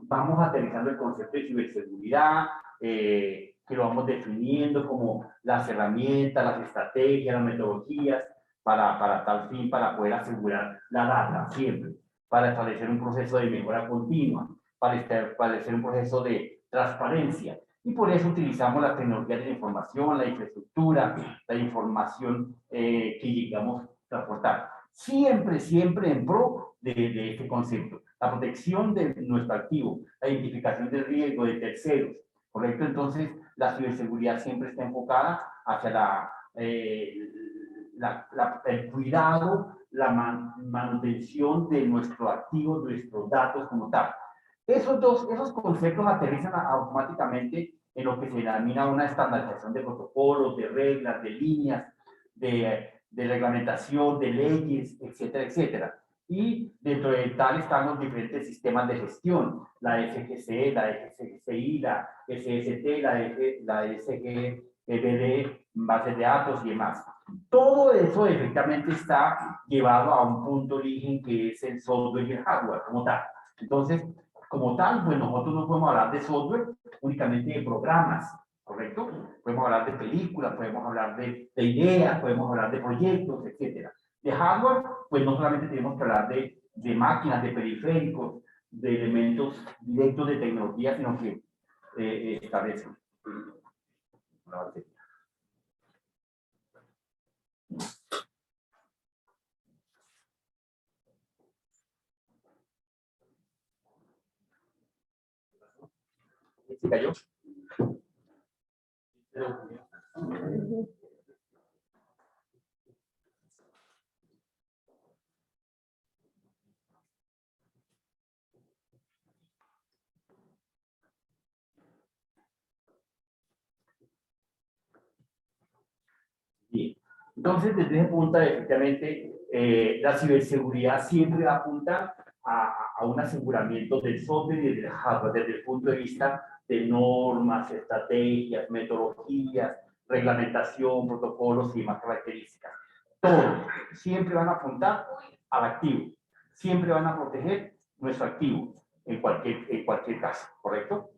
Vamos aterrizando el concepto de ciberseguridad, que lo vamos definiendo como las herramientas, las estrategias, las metodologías, para tal fin, para poder asegurar la data siempre, para establecer un proceso de mejora continua, para establecer un proceso de transparencia. Y por eso utilizamos las tecnologías de la información, la infraestructura, la información que llegamos a transportar. Siempre, siempre en pro de este concepto. La protección de nuestro activo, la identificación del riesgo de terceros, ¿correcto? Entonces, la ciberseguridad siempre está enfocada hacia el cuidado, la manutención de nuestro activo, nuestros datos como tal. Esos conceptos aterrizan automáticamente en lo que se denomina una estandarización de protocolos, de reglas, de líneas, de reglamentación, de leyes, etcétera, etcétera. Y dentro de tal están los diferentes sistemas de gestión, la SGC, la SGCI, la SST, la SGBD, bases de datos y demás. Todo eso efectivamente está llevado a un punto de origen que es el software y el hardware como tal. Entonces, como tal, pues nosotros no podemos hablar de software únicamente de programas, ¿correcto? Podemos hablar de películas, podemos hablar de ideas, podemos hablar de proyectos, etc. De hardware, pues no solamente tenemos que hablar de máquinas, de periféricos, de elementos directos de tecnología, sino que establecen una batería. ¿Se cayó? Bien. Entonces, desde ese punto, efectivamente, la ciberseguridad siempre va a apuntar a un aseguramiento del software y del hardware desde el punto de vista de normas, estrategias, metodologías, reglamentación, protocolos y demás características. Todos siempre van a apuntar al activo, siempre van a proteger nuestro activo en cualquier caso, ¿correcto?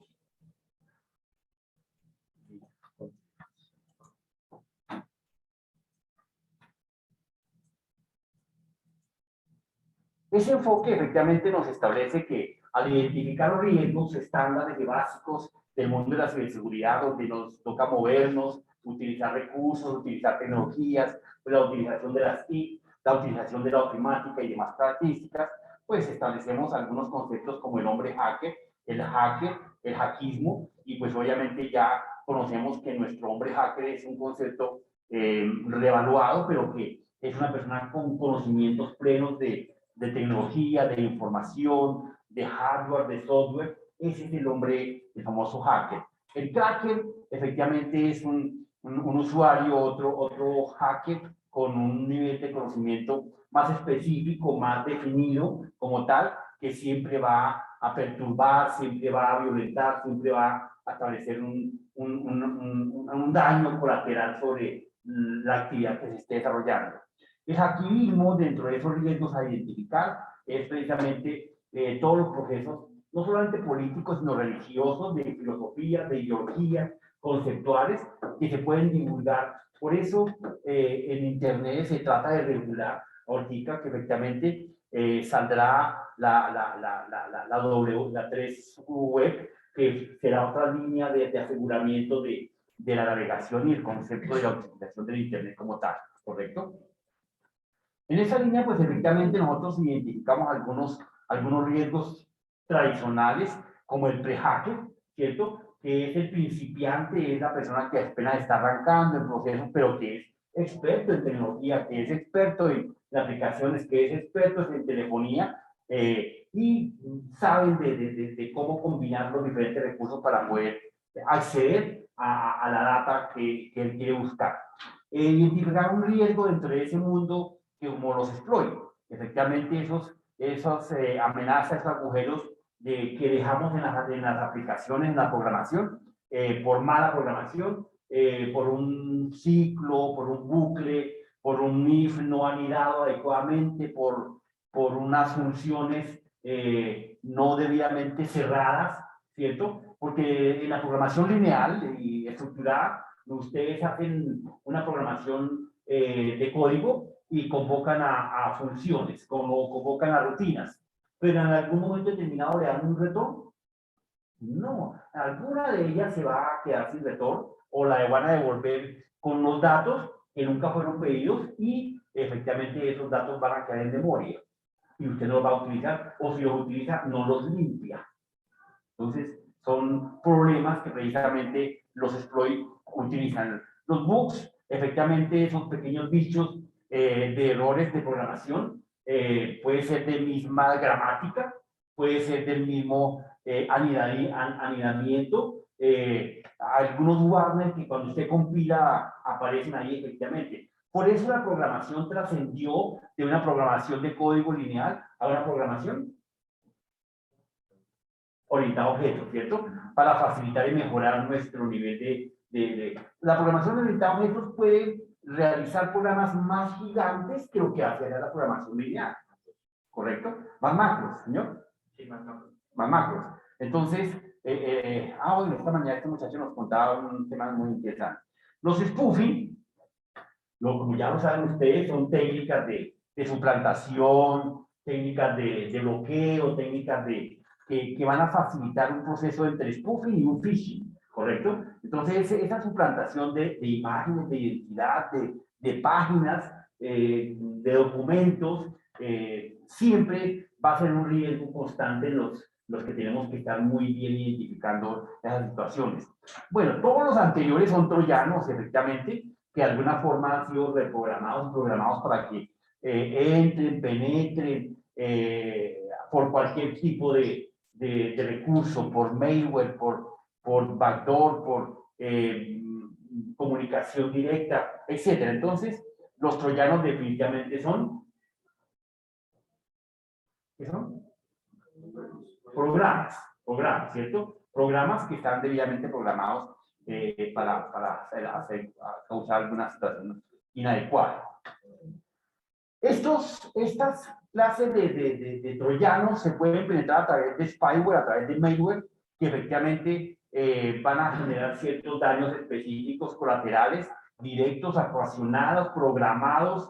Ese enfoque efectivamente nos establece que al identificar los riesgos estándares y básicos del mundo de la ciberseguridad, donde nos toca movernos, utilizar recursos, utilizar tecnologías, la utilización de las TIC, la utilización de la ofimática y demás características, pues establecemos algunos conceptos como el hombre hacker, el hackismo, y pues obviamente ya conocemos que nuestro hombre hacker es un concepto reevaluado, pero que es una persona con conocimientos plenos de tecnología, de información, de hardware, de software. Ese es el hombre, el famoso hacker. El cracker, efectivamente, es un usuario, otro hacker con un nivel de conocimiento más específico, más definido como tal, que siempre va a perturbar, siempre va a violentar, siempre va a establecer un daño colateral sobre la actividad que se esté desarrollando. El hacktivismo, dentro de esos riesgos a identificar, es precisamente todos los procesos, no solamente políticos, sino religiosos, de filosofía, de ideologías, conceptuales, que se pueden divulgar. Por eso en Internet se trata de regular, ahorita que efectivamente saldrá la 3 web, que será otra línea de aseguramiento de la navegación y el concepto de la utilización del Internet como tal, ¿correcto? En esa línea, pues efectivamente nosotros identificamos algunos riesgos tradicionales, como el pre-hacker, ¿cierto? Que es el principiante, es la persona que apenas está arrancando el proceso, pero que es experto en tecnología, que es experto en aplicaciones, que es experto en telefonía, y saben de cómo combinar los diferentes recursos para poder acceder a la data que él quiere buscar. Identificar un riesgo dentro de ese mundo como los exploit. Efectivamente, esas amenazas, esos agujeros que dejamos en las aplicaciones, en la programación, por mala programación, por un ciclo, por un bucle, por un if no anidado adecuadamente, por unas funciones no debidamente cerradas, ¿cierto? Porque en la programación lineal y estructurada, ustedes hacen una programación de código y convocan a funciones, como convocan a rutinas, pero en algún momento determinado le dan un retorno. No, alguna de ellas se va a quedar sin retorno o la van a devolver con los datos que nunca fueron pedidos y efectivamente esos datos van a quedar en memoria y usted no los va a utilizar, o si los utiliza no los limpia. Entonces son problemas que precisamente los exploit utilizan. Los bugs, efectivamente esos pequeños bichos de errores de programación, puede ser de misma gramática, puede ser del mismo anidamiento, algunos warners que cuando usted compila aparecen ahí efectivamente. Por eso la programación trascendió de una programación de código lineal a una programación orientada a objetos, ¿cierto? Para facilitar y mejorar nuestro nivel La programación orientada a objetos puede realizar programas más gigantes que lo que hace la programación lineal, ¿correcto? Más macros, señor. Sí, más macros. Más macros. Entonces, bueno, esta mañana este muchacho nos contaba un tema muy interesante. Los spoofing, como ya lo saben ustedes, son técnicas de suplantación, técnicas de bloqueo, técnicas que van a facilitar un proceso entre spoofing y un phishing, ¿correcto? Entonces, esa suplantación de imágenes, de identidad, de páginas, de documentos, siempre va a ser un riesgo constante en los que tenemos que estar muy bien identificando esas situaciones. Bueno, todos los anteriores son troyanos, efectivamente, que de alguna forma han sido reprogramados, programados para que entren, penetren por cualquier tipo de recurso, por malware, por backdoor, por comunicación directa, etcétera. Entonces, los troyanos definitivamente son, ¿qué son? Programas, ¿cierto? Programas que están debidamente programados para causar alguna situación inadecuada. Estas clases de troyanos se pueden penetrar a través de spyware, a través de malware, que efectivamente van a generar ciertos daños específicos colaterales, directos, ecuacionados, programados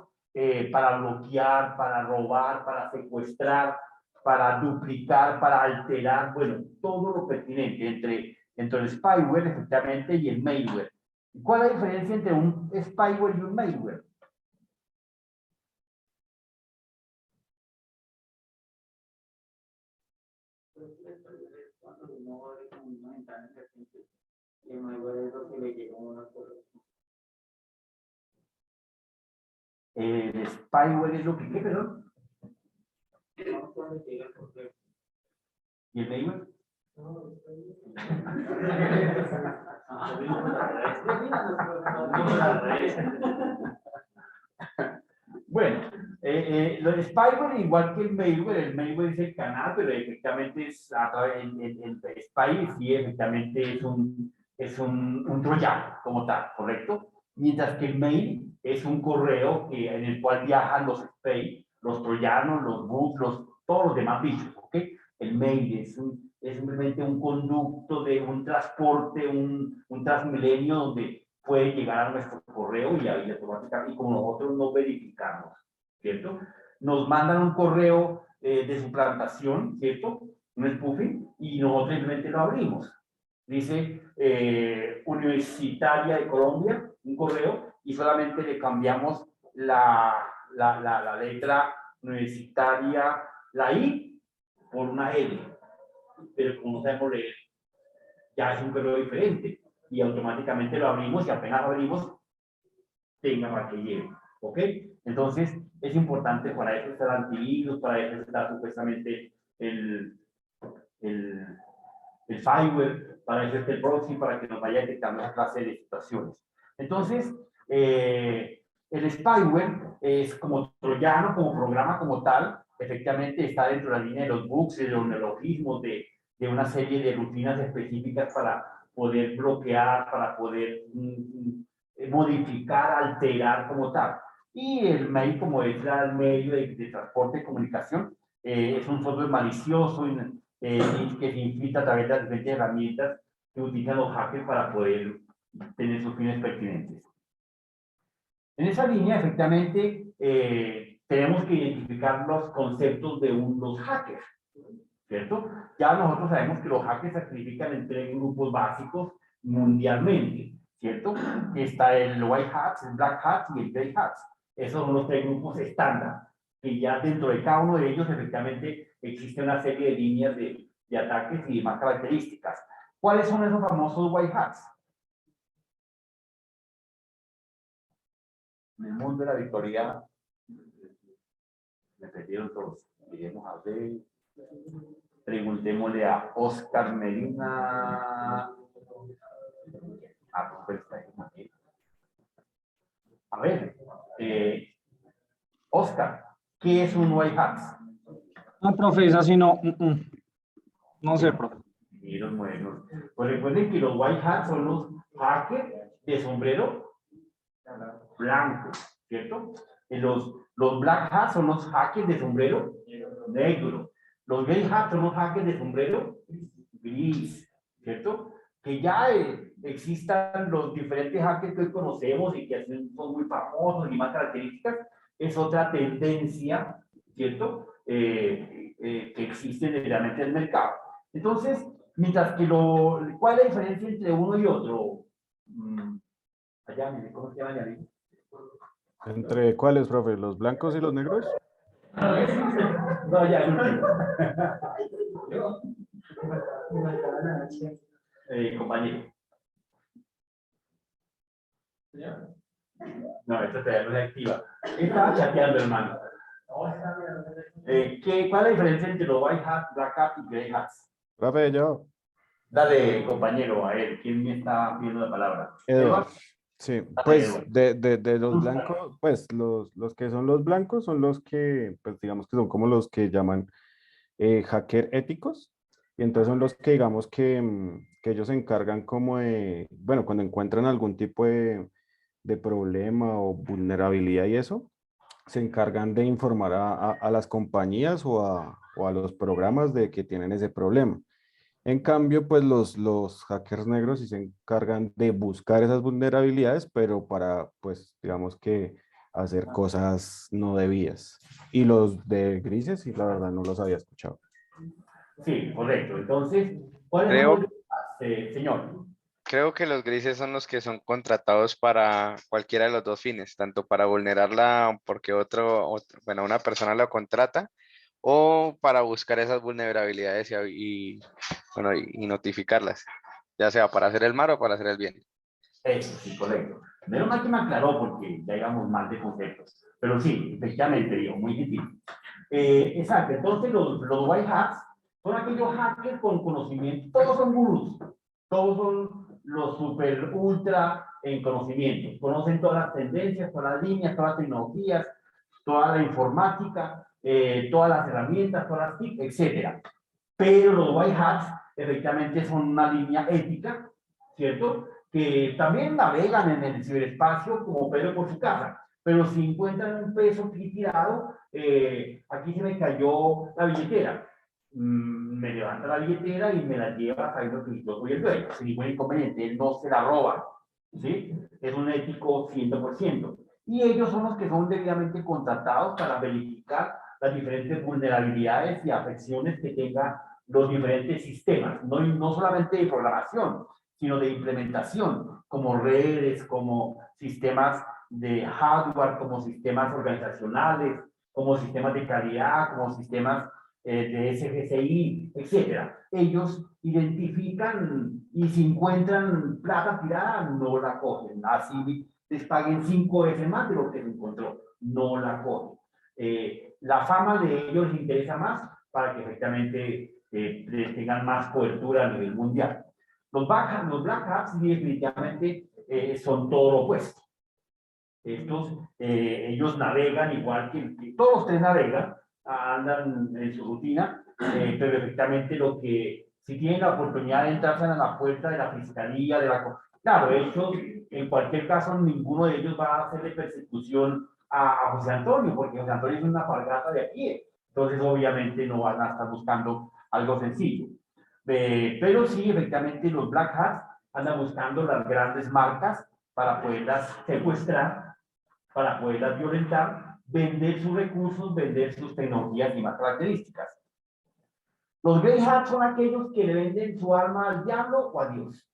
para bloquear, para robar, para secuestrar, para duplicar, para alterar, bueno, todo lo pertinente entre el spyware, efectivamente, y el malware. ¿Cuál es la diferencia entre un spyware y un malware? Cuando uno abre como una ventana de repente, y el malware es lo que le llega a una cosa. El spyware es lo que, ¿qué, perdón? ¿Y el malware? Bueno, el spyware, igual que el malware es el canal, pero efectivamente es a través el spy, sí, efectivamente es un troyano como tal, ¿correcto? Mientras que el mail es un correo en el cual viajan los spy, los troyanos, los bugs, todos los demás bichos, ¿ok? El mail es simplemente un conducto de un transporte, un transmilenio donde puede llegar a nuestro correo y automáticamente, y como nosotros no verificamos, ¿cierto? Nos mandan un correo de suplantación, ¿cierto? Un spoofing, y nosotros simplemente lo abrimos. Dice Universitaria de Colombia, un correo, y solamente le cambiamos la letra universitaria, la I, por una L. Pero como no sabemos leer, ya es un correo diferente. Y automáticamente lo abrimos y apenas abrimos, tenga para que lleve. ¿Ok? Entonces, es importante, para eso está el antivirus, para eso está supuestamente el fireware, para eso está el proxy, para que nos vaya detectando esa clase de situaciones. Entonces, el spyware es como troyano, como programa como tal, efectivamente está dentro de la línea de los bugs, de los neologismos, de una serie de rutinas específicas para poder bloquear, para poder modificar, alterar como tal. Y el mail, como es el medio de transporte y comunicación, es un software malicioso que se infiltra a través de las diferentes herramientas que utilizan los hackers para poder tener sus fines pertinentes. En esa línea, efectivamente, tenemos que identificar los conceptos de los hackers, ¿cierto? Ya nosotros sabemos que los hackers se clasifican en 3 grupos básicos mundialmente, ¿cierto? Está el White Hats, el Black Hats y el Grey Hats. Esos son los 3 grupos estándar, que ya dentro de cada uno de ellos, efectivamente, existe una serie de líneas de ataques y demás características. ¿Cuáles son esos famosos White Hats? En el mundo de la victoria, me perdieron todos. Iremos a ver. Preguntémosle a Oscar Medina. Pues está ahí. A ver, Oscar, ¿qué es un White Hat? No, profe, es así, no. No sé, profe. Bueno, pues recuerden que los White Hats son los hackers de sombrero blanco, ¿cierto? Los Black Hats son los hackers de sombrero negro. Los Grey Hats son los hackers de sombrero gris, ¿cierto? Que ya existan los diferentes hackers que hoy conocemos y que son muy famosos y más características, es otra tendencia, ¿cierto? Que existe realmente en el mercado. Entonces, mientras que ¿cuál es la diferencia entre uno y otro? Allá, mire, ¿cómo se llama allá? ¿Entre cuáles, profe? ¿Los blancos y los negros? No, ya, no. Compañero. No, esta todavía no es activa. Estaba chateando, hermano. ¿Cuál es la diferencia entre los white hats, black hats y gray hats? Profe, yo. Dale, compañero, a él. ¿Quién me está pidiendo la palabra? Eduardo. Sí, Dale, pues Eduardo. de los blancos, pues los que son los blancos son los que, pues digamos que son como los que llaman hacker éticos. Y entonces son los que digamos que ellos se encargan como de, bueno, cuando encuentran algún tipo de problema o vulnerabilidad y eso, se encargan de informar a las compañías o a los programas de que tienen ese problema. En cambio, pues los hackers negros sí se encargan de buscar esas vulnerabilidades, pero para, pues, digamos que hacer cosas no debidas. Y los de grises, sí, la verdad no los había escuchado. Sí, correcto. Entonces, ¿cuáles son Creo, los señor? creo que los grises son los que son contratados para cualquiera de los dos fines, tanto para vulnerarla porque bueno, una persona lo contrata o para buscar esas vulnerabilidades bueno, y notificarlas, ya sea para hacer el mal o para hacer el bien. Eso, sí, correcto. Menos mal que me aclaró porque ya íbamos mal de conceptos. Pero sí, efectivamente, digo, muy difícil. Exacto, entonces los white hats son aquellos hackers con conocimiento, todos son gurús, todos son los super ultra en conocimiento, conocen todas las tendencias, todas las líneas, todas las tecnologías, toda la informática, todas las herramientas, todas las TIC, etcétera. Pero los white hats efectivamente son una línea ética, ¿cierto? Que también navegan en el ciberespacio como Pedro por su casa, pero si encuentran un peso aquí tirado, aquí se me cayó la billetera. Me levanta la billetera y me la lleva sabiendo que yo soy el dueño, sin ningún inconveniente, él no se la roba, ¿sí? Es un ético 100%. Y ellos son los que son debidamente contratados para verificar las diferentes vulnerabilidades y afecciones que tengan los diferentes sistemas, no solamente de programación, sino de implementación, como redes, como sistemas de hardware, como sistemas organizacionales, como sistemas de calidad, como sistemas de SGCI, etcétera. Ellos identifican y si encuentran plata tirada, no la cogen. Así les paguen 5 veces más de lo que se encontró, no la cogen. La fama de ellos les interesa más para que efectivamente tengan más cobertura a nivel mundial. Los Black Hats definitivamente son todo lo opuesto. Ellos navegan igual que todos los tres navegan, andan en su rutina, pero efectivamente si tienen la oportunidad de entrar a la puerta de la fiscalía, claro, ellos, en cualquier caso, ninguno de ellos va a hacerle persecución a José Antonio, porque José Antonio es una alpargata de aquí, entonces obviamente no van a estar buscando algo sencillo. Pero sí, efectivamente, los Black Hats andan buscando las grandes marcas para poderlas secuestrar, para poderlas violentar, vender sus recursos, vender sus tecnologías y más características. Los Grey Hats son aquellos que le venden su alma al diablo o a Dios.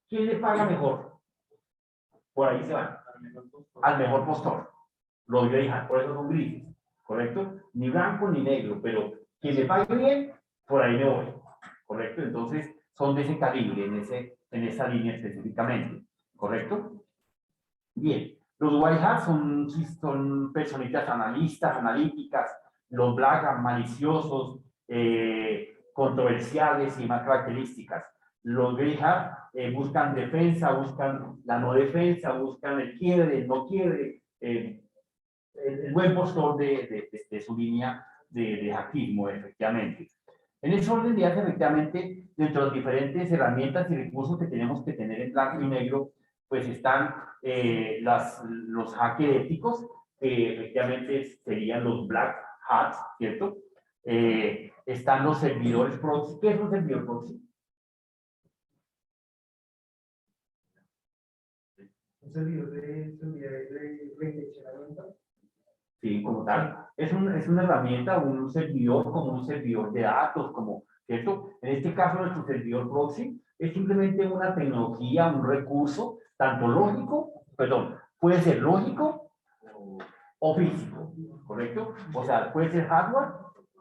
¿Quién le paga mejor? Por ahí se van. Al mejor postor. Los Grey Hats, por eso son grises, ¿correcto? Ni blanco ni negro, pero quien le pague bien, por ahí me voy, ¿correcto? Entonces, son de ese calibre, en esa línea específicamente, ¿correcto? Bien, los white hats son personitas analistas, analíticas, los black maliciosos, controversiales y más características. Los grey hats buscan defensa, buscan la no defensa, buscan el quiebre, el no quiebre, el buen postor de su línea de hackismo, efectivamente. En ese orden de ideas, efectivamente, dentro de las diferentes herramientas y recursos que tenemos que tener en blanco y negro, pues están los hackers éticos, que efectivamente serían los black hats, ¿cierto? están los servidores proxy. ¿Qué es un servidor proxy? Un servidor de seguridad de redireccionamiento. Sí, como tal. Es una herramienta, un servidor como un servidor de datos, como, ¿cierto? En este caso, nuestro servidor proxy es simplemente una tecnología, un recurso, tanto lógico, perdón, puede ser lógico o físico, ¿correcto? O sea, puede ser hardware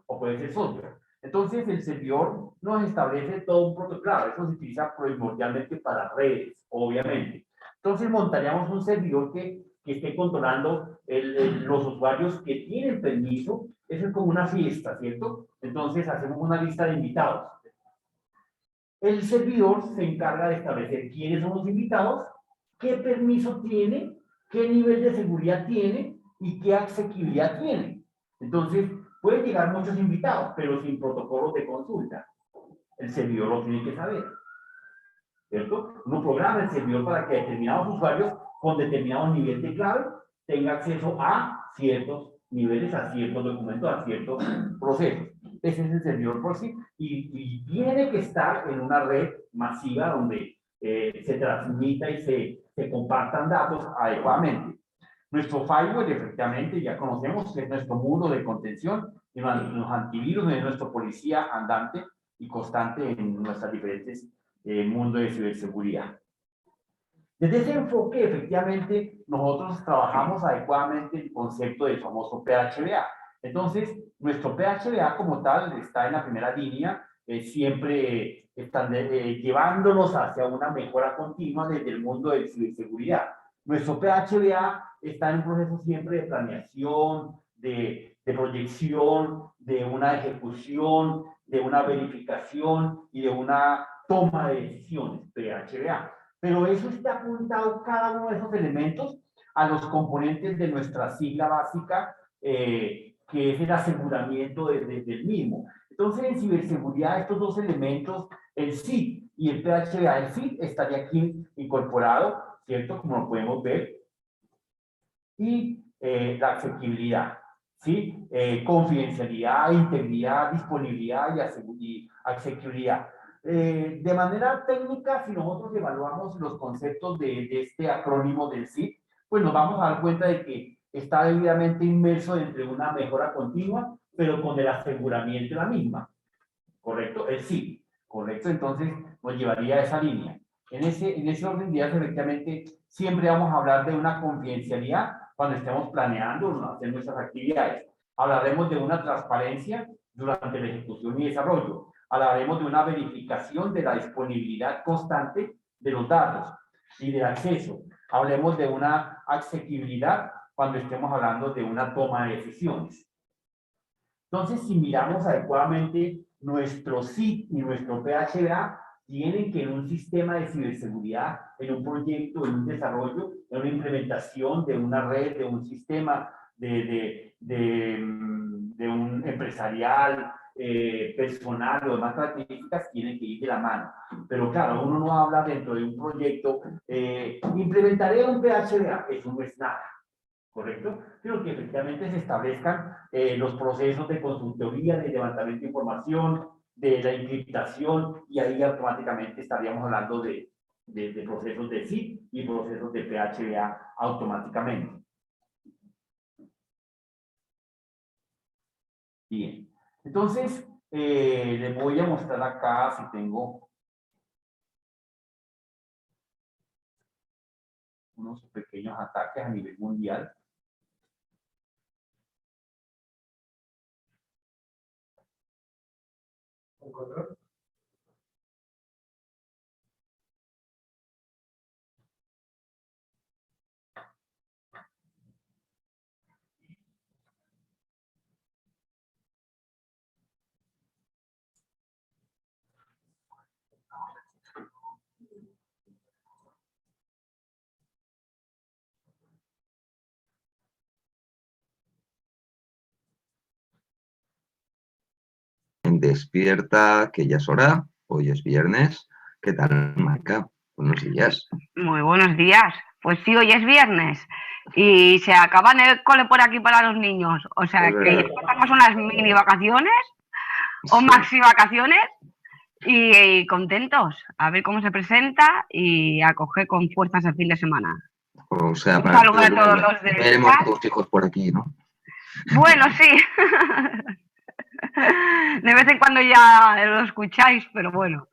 o puede ser software. Entonces, el servidor nos establece todo un protocolo. Claro, eso se utiliza primordialmente para redes, obviamente. Entonces, montaríamos un servidor que esté controlando los usuarios que tienen permiso. Eso es como una fiesta, ¿cierto? Entonces, hacemos una lista de invitados. El servidor se encarga de establecer quiénes son los invitados, qué permiso tiene, qué nivel de seguridad tiene y qué asequibilidad tiene. Entonces, pueden llegar muchos invitados, pero sin protocolos de consulta. El servidor lo tiene que saber, ¿cierto? Uno programa el servidor para que determinados usuarios con determinado nivel de clave tengan acceso a ciertos niveles, a ciertos documentos, a ciertos procesos. Ese es el servidor proxy y tiene que estar en una red masiva donde se transmita y se compartan datos adecuadamente. Nuestro firewall, efectivamente, ya conocemos que es nuestro muro de contención, y los antivirus es nuestro policía andante y constante en nuestras diferentes mundos de ciberseguridad. Desde ese enfoque, efectivamente, nosotros trabajamos adecuadamente el concepto del famoso PHBA. Entonces, nuestro PHBA como tal está en la primera línea, siempre están llevándonos hacia una mejora continua desde el mundo de ciberseguridad. Nuestro PHBA está en un proceso siempre de planeación, de proyección, de una ejecución, de una verificación y de una toma de decisiones, PHBA. Pero eso está apuntado cada uno de esos elementos a los componentes de nuestra sigla básica, que es el aseguramiento del mismo. Entonces, en ciberseguridad, estos dos elementos, el SID y el PHBA, el SID estaría aquí incorporado, ¿cierto? Como lo podemos ver. Y la asequibilidad, ¿sí? Confidencialidad, integridad, disponibilidad y asequibilidad. De manera técnica, si nosotros evaluamos los conceptos de este acrónimo del SID, pues nos vamos a dar cuenta de que está debidamente inmerso entre una mejora continua, pero con el aseguramiento de la misma, ¿correcto? El SID, ¿correcto? Entonces nos llevaría a esa línea. En ese orden de ideas, efectivamente, siempre vamos a hablar de una confidencialidad cuando estemos planeando hacer nuestras actividades. Hablaremos de una transparencia durante la ejecución y desarrollo. Hablaremos de una verificación de la disponibilidad constante de los datos y del acceso. Hablemos de una asequibilidad cuando estemos hablando de una toma de decisiones. Entonces, si miramos adecuadamente nuestro SID y nuestro PHBA, tienen que en un sistema de ciberseguridad, en un proyecto, en un desarrollo, en una implementación de una red, de un sistema, de un empresarial, personal o demás características, tienen que ir de la mano. Pero claro, uno no habla dentro de un proyecto, implementaré un PHBA, eso no es nada. ¿Correcto? Pero que efectivamente se establezcan los procesos de consultoría, de levantamiento de información, de la encriptación, y ahí automáticamente estaríamos hablando de procesos de SID y procesos de PHBA automáticamente. Bien, entonces les voy a mostrar acá si tengo unos pequeños ataques a nivel mundial. ¿Control? Despierta, que ya es hora, hoy es viernes. ¿Qué tal, Marca? Buenos días. Muy buenos días. Pues sí, hoy es viernes y se acaban el cole por aquí para los niños. O sea, Es que ya verdad. pasamos unas mini vacaciones. o maxi vacaciones y contentos. A ver cómo se presenta y a coger con fuerzas el fin de semana. O sea, Un para saludo a todos los del veremos chat. todos hijos por aquí, ¿no? Bueno, sí. De vez en cuando ya lo escucháis, pero bueno.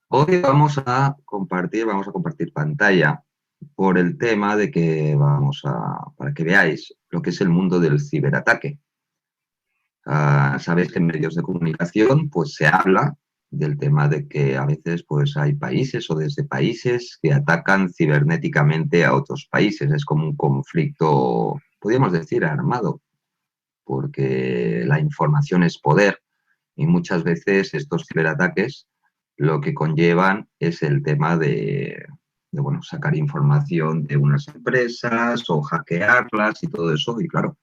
Hoy vamos a compartir pantalla por el tema de que para que veáis lo que es el mundo del ciberataque. Sabéis que en medios de comunicación pues se habla del tema de que a veces pues hay países o desde países que atacan cibernéticamente a otros países. Es como un conflicto, podríamos decir, armado, porque la información es poder y muchas veces estos ciberataques lo que conllevan es el tema de bueno, sacar información de unas empresas o hackearlas y todo eso. Y claro,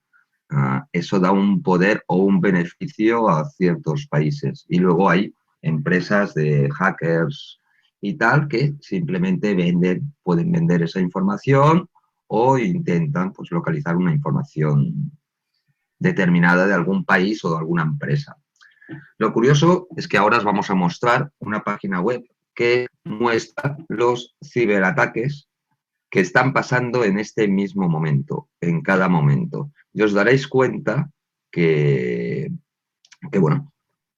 eso da un poder o un beneficio a ciertos países. Y luego hay empresas de hackers y tal que simplemente pueden vender esa información o intentan pues, localizar una información determinada de algún país o de alguna empresa. Lo curioso es que ahora os vamos a mostrar una página web que muestra los ciberataques que están pasando en este mismo momento, en cada momento. Y os daréis cuenta que bueno,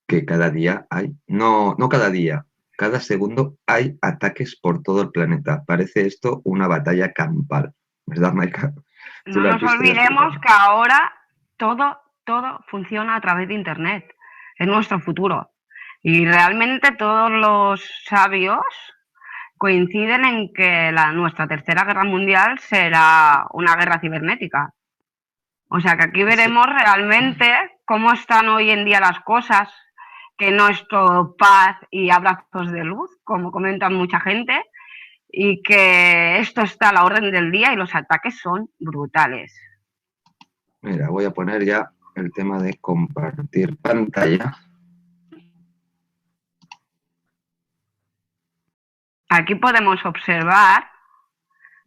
que cada día hay, no cada día, cada segundo hay ataques por todo el planeta. Parece esto una batalla campal, ¿verdad, Maika? No nos olvidemos que ahora todo funciona a través de Internet. Es nuestro futuro. Y realmente todos los sabios coinciden en que nuestra tercera guerra mundial será una guerra cibernética. O sea que aquí veremos realmente cómo están hoy en día las cosas, que no es todo paz y abrazos de luz, como comentan mucha gente, y que esto está a la orden del día y los ataques son brutales. Mira, voy a poner ya el tema de compartir pantalla. Aquí podemos observar,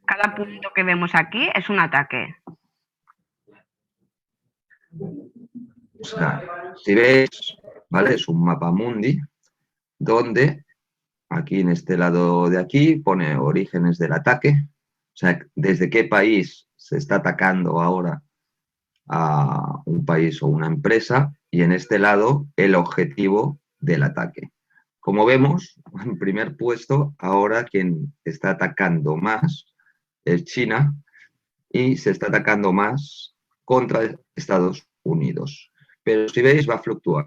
cada punto que vemos aquí es un ataque. O sea, si veis, ¿vale? Es un mapa mundi donde aquí en este lado de aquí pone orígenes del ataque, o sea, desde qué país se está atacando ahora a un país o una empresa, y en este lado el objetivo del ataque. Como vemos, en primer puesto, ahora quien está atacando más es China y se está atacando más contra Estados Unidos. Pero si veis, va a fluctuar.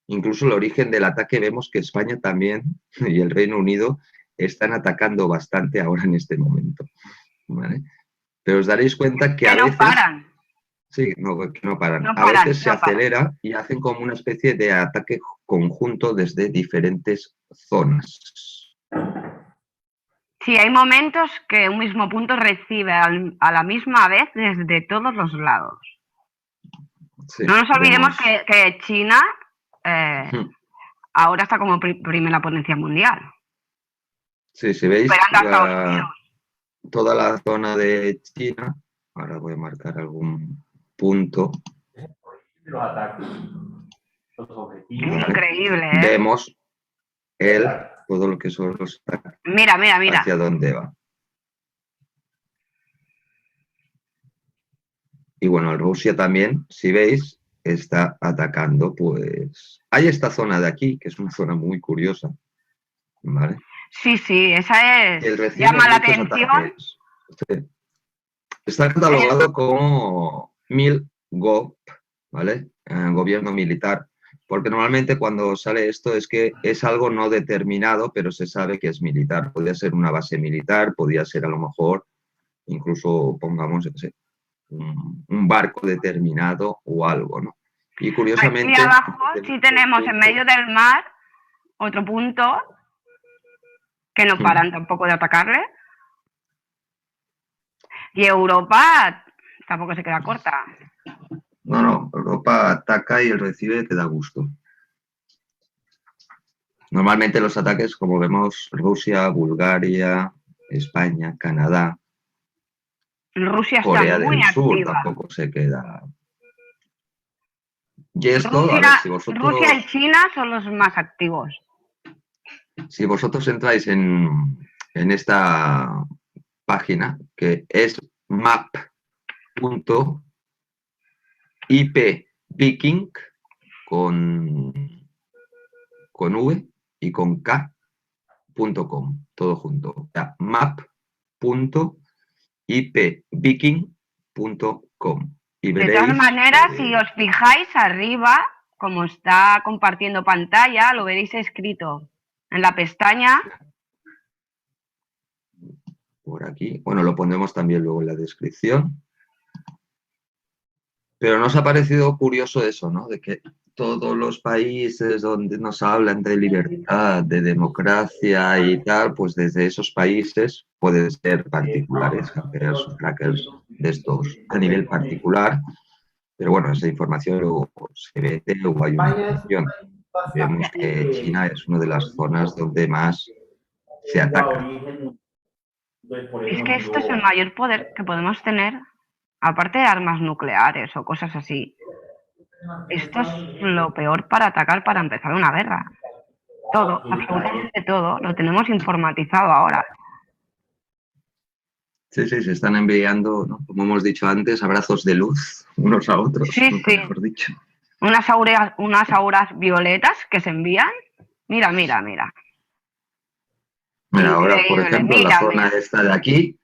Incluso el origen del ataque vemos que España también y el Reino Unido están atacando bastante ahora en este momento, ¿vale? Pero os daréis cuenta que a veces... paran. Sí, que no paran. A veces se acelera y hacen como una especie de ataque conjunto desde diferentes zonas. Sí, hay momentos que un mismo punto recibe a la misma vez desde todos los lados. Sí, no nos olvidemos que China ahora está como primera potencia mundial. Sí, si veis Estados Unidos. Toda la zona de China, ahora voy a marcar algún punto. Los ataques, los objetivos. Increíble, ¿eh? Vemos todo lo que son los ataques. Mira. Hacia dónde va. Y bueno, Rusia también, si veis, está atacando, pues... Hay esta zona de aquí, que es una zona muy curiosa, ¿vale? Sí, esa es... llama la atención. Sí. Está catalogado como MIL-GOV, ¿vale? Gobierno militar, porque normalmente cuando sale esto es que es algo no determinado, pero se sabe que es militar. Podría ser una base militar, podría ser a lo mejor, incluso pongamos, no sé, un barco determinado o algo, ¿no? Y curiosamente... Aquí abajo sí tenemos en medio del mar otro punto que no paran tampoco de atacarle. Y Europa tampoco se queda corta. No, Europa ataca y el recibe te da gusto. Normalmente los ataques, como vemos, Rusia, Bulgaria, España, Canadá, Rusia Corea está muy del Sur activa. tampoco se queda. Y esto, a ver, si vosotros... Rusia y China son los más activos. Si vosotros entráis en esta página, que es map.ipviking con V y con K.com, todo junto. O sea, map.ipviking.com. Y De veréis, todas maneras, si os fijáis arriba, como está compartiendo pantalla, lo veréis escrito en la pestaña. por aquí, bueno, lo pondremos también luego en la descripción. Pero nos ha parecido curioso eso, ¿no? De que todos los países donde nos hablan de libertad, de democracia y tal, pues desde esos países pueden ser particulares, hackers, crackers de estos a nivel particular. Pero bueno, esa información luego se vende o hay una información. Vemos que China es una de las zonas donde más se ataca. Es que esto es el mayor poder que podemos tener, aparte de armas nucleares o cosas así. Esto es lo peor para atacar, para empezar una guerra. Todo, absolutamente todo, lo tenemos informatizado ahora. Sí, sí, se están enviando, ¿no? Como hemos dicho antes, abrazos de luz unos a otros, Sí, nunca sí. mejor dicho. Unas auras violetas que se envían. Mira, mira, mira. Mira, ahora, por Increíble, ejemplo, la mira, zona mira. esta de aquí,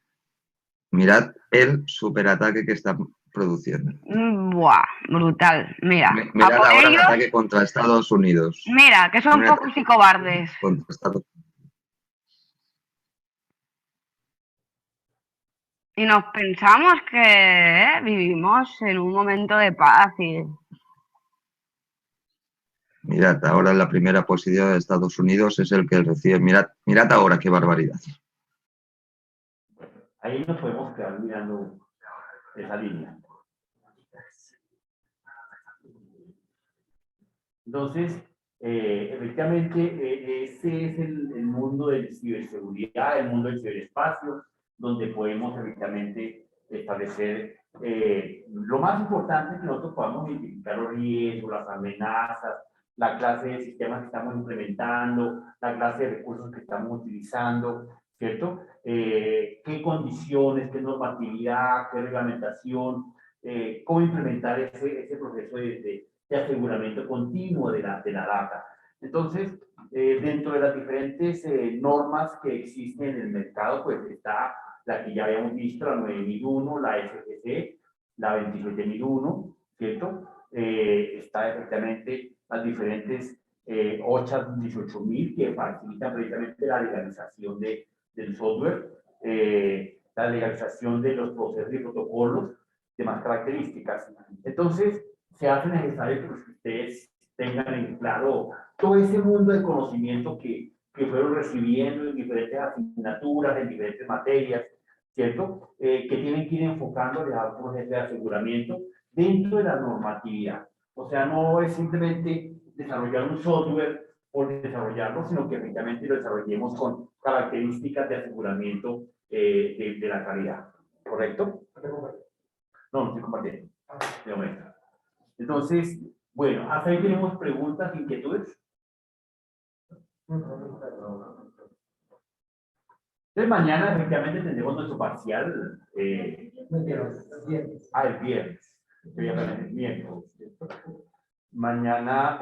mirad el superataque que está produciendo. Buah, brutal. Mira, a Mirad por ahora el ellos, ataque contra Estados Unidos. mira, que son Un pocos ataque y cobardes. contra Estados Unidos. Y nos pensamos que vivimos en un momento de paz y Mirad, ahora en la primera posición de Estados Unidos es el que recibe. Mirad, mirad ahora qué barbaridad. Ahí nos podemos quedar mirando esa línea. Entonces, efectivamente, ese es el mundo de ciberseguridad, el mundo del ciberespacio, donde podemos efectivamente establecer lo más importante es que nosotros podamos identificar los riesgos, las amenazas, la clase de sistemas que estamos implementando, la clase de recursos que estamos utilizando, ¿cierto? Qué condiciones, qué normatividad, qué reglamentación, cómo implementar ese proceso de aseguramiento continuo de la data. Entonces, dentro de las diferentes normas que existen en el mercado, pues está la que ya habíamos visto, la 9001, la FCC, la 27001, ¿cierto? Está efectivamente las diferentes OCHA 18000 que facilitan precisamente la legalización del software, la legalización de los procesos y protocolos, demás características. Entonces, se hace necesario que ustedes tengan en claro todo ese mundo de conocimiento que fueron recibiendo en diferentes asignaturas, en diferentes materias, ¿cierto? Que tienen que ir enfocándoles al proceso de aseguramiento dentro de la normatividad. O sea, no es simplemente desarrollar un software por desarrollarlo, sino que efectivamente lo desarrollemos con características de aseguramiento de la calidad. ¿Correcto? No, no estoy compartiendo. De momento. Entonces, bueno, hasta ahí tenemos preguntas, inquietudes. Entonces, mañana efectivamente tendremos nuestro parcial. El viernes. El miércoles. Mañana,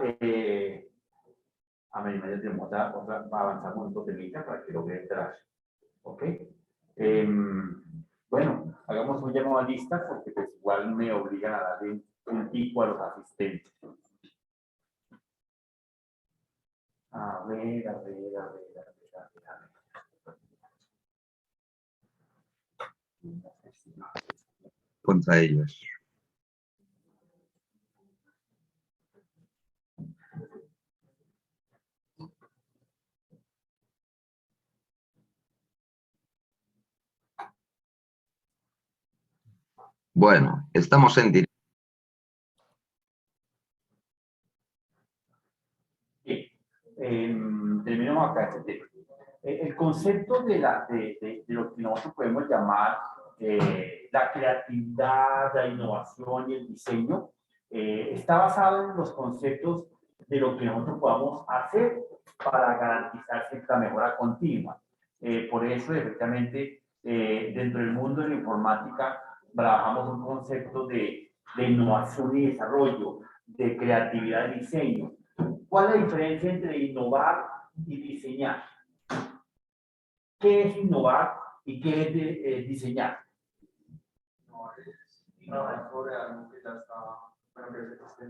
a mañana tenemos avanzamos en otro temita para que lo vean atrás. ¿Ok? Bueno, hagamos un llamado a lista porque pues igual me obligan a darle un tipo a los asistentes. A ver. Contra ellos. Bueno, estamos en directo. Terminamos acá este tema. El concepto de lo que nosotros podemos llamar la creatividad, la innovación y el diseño está basado en los conceptos de lo que nosotros podamos hacer para garantizar cierta mejora continua. Por eso, efectivamente, dentro del mundo de la informática, trabajamos un concepto de innovación y desarrollo, de creatividad y diseño. ¿Cuál es la diferencia entre innovar y diseñar? ¿Qué es innovar y qué es diseñar? Trabajar sobre algo que ya está, bueno, que existe.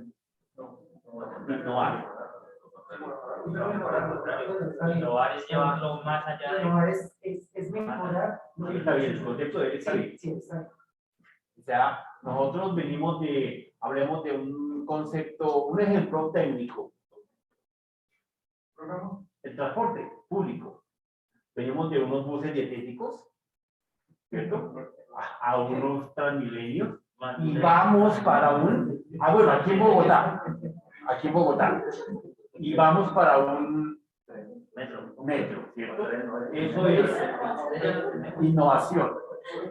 Innovar. Innovar es llevarlo más allá de... Innovar es mejorar... Sí, está bien, el concepto de sí. Sí, está bien. O sea, nosotros venimos de, hablemos de un concepto, un ejemplo técnico. El transporte público. Venimos de unos buses dietéticos, ¿cierto? A unos Transmilenios. Y vamos para un... bueno, aquí en Bogotá. Aquí en Bogotá. Y vamos para un metro, ¿cierto? Eso es innovación,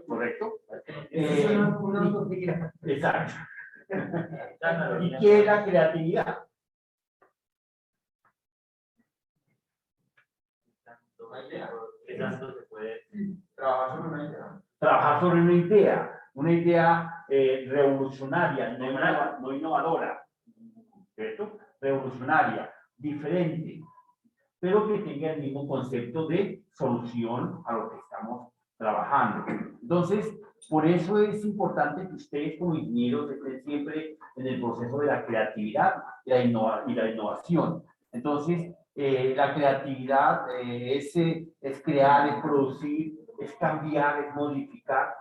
¿correcto? Exacto. ¿Y qué es la creatividad? Trabajar sobre una idea revolucionaria, no innovadora, ¿cierto? Revolucionaria, diferente, pero que tenga el mismo concepto de solución a lo que estamos trabajando. Entonces, por eso es importante que ustedes como ingenieros estén siempre en el proceso de la creatividad y la innovación. Entonces, la creatividad es crear, es producir, es cambiar, es modificar,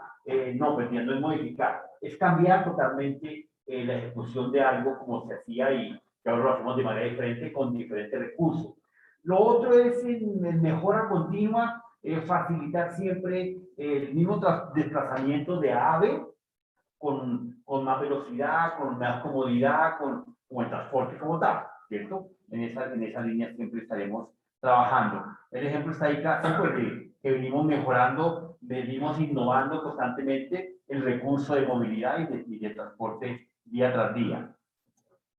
no es modificar, es cambiar totalmente la ejecución de algo como se hacía y que ahora lo hacemos de manera diferente con diferentes recursos. Lo otro es en mejora continua, facilitar siempre el mismo desplazamiento de ave con más velocidad, con más comodidad, con el transporte como tal, ¿cierto? En esa línea siempre estaremos trabajando. El ejemplo está ahí casi porque que venimos mejorando, venimos innovando constantemente el recurso de movilidad y de transporte día tras día,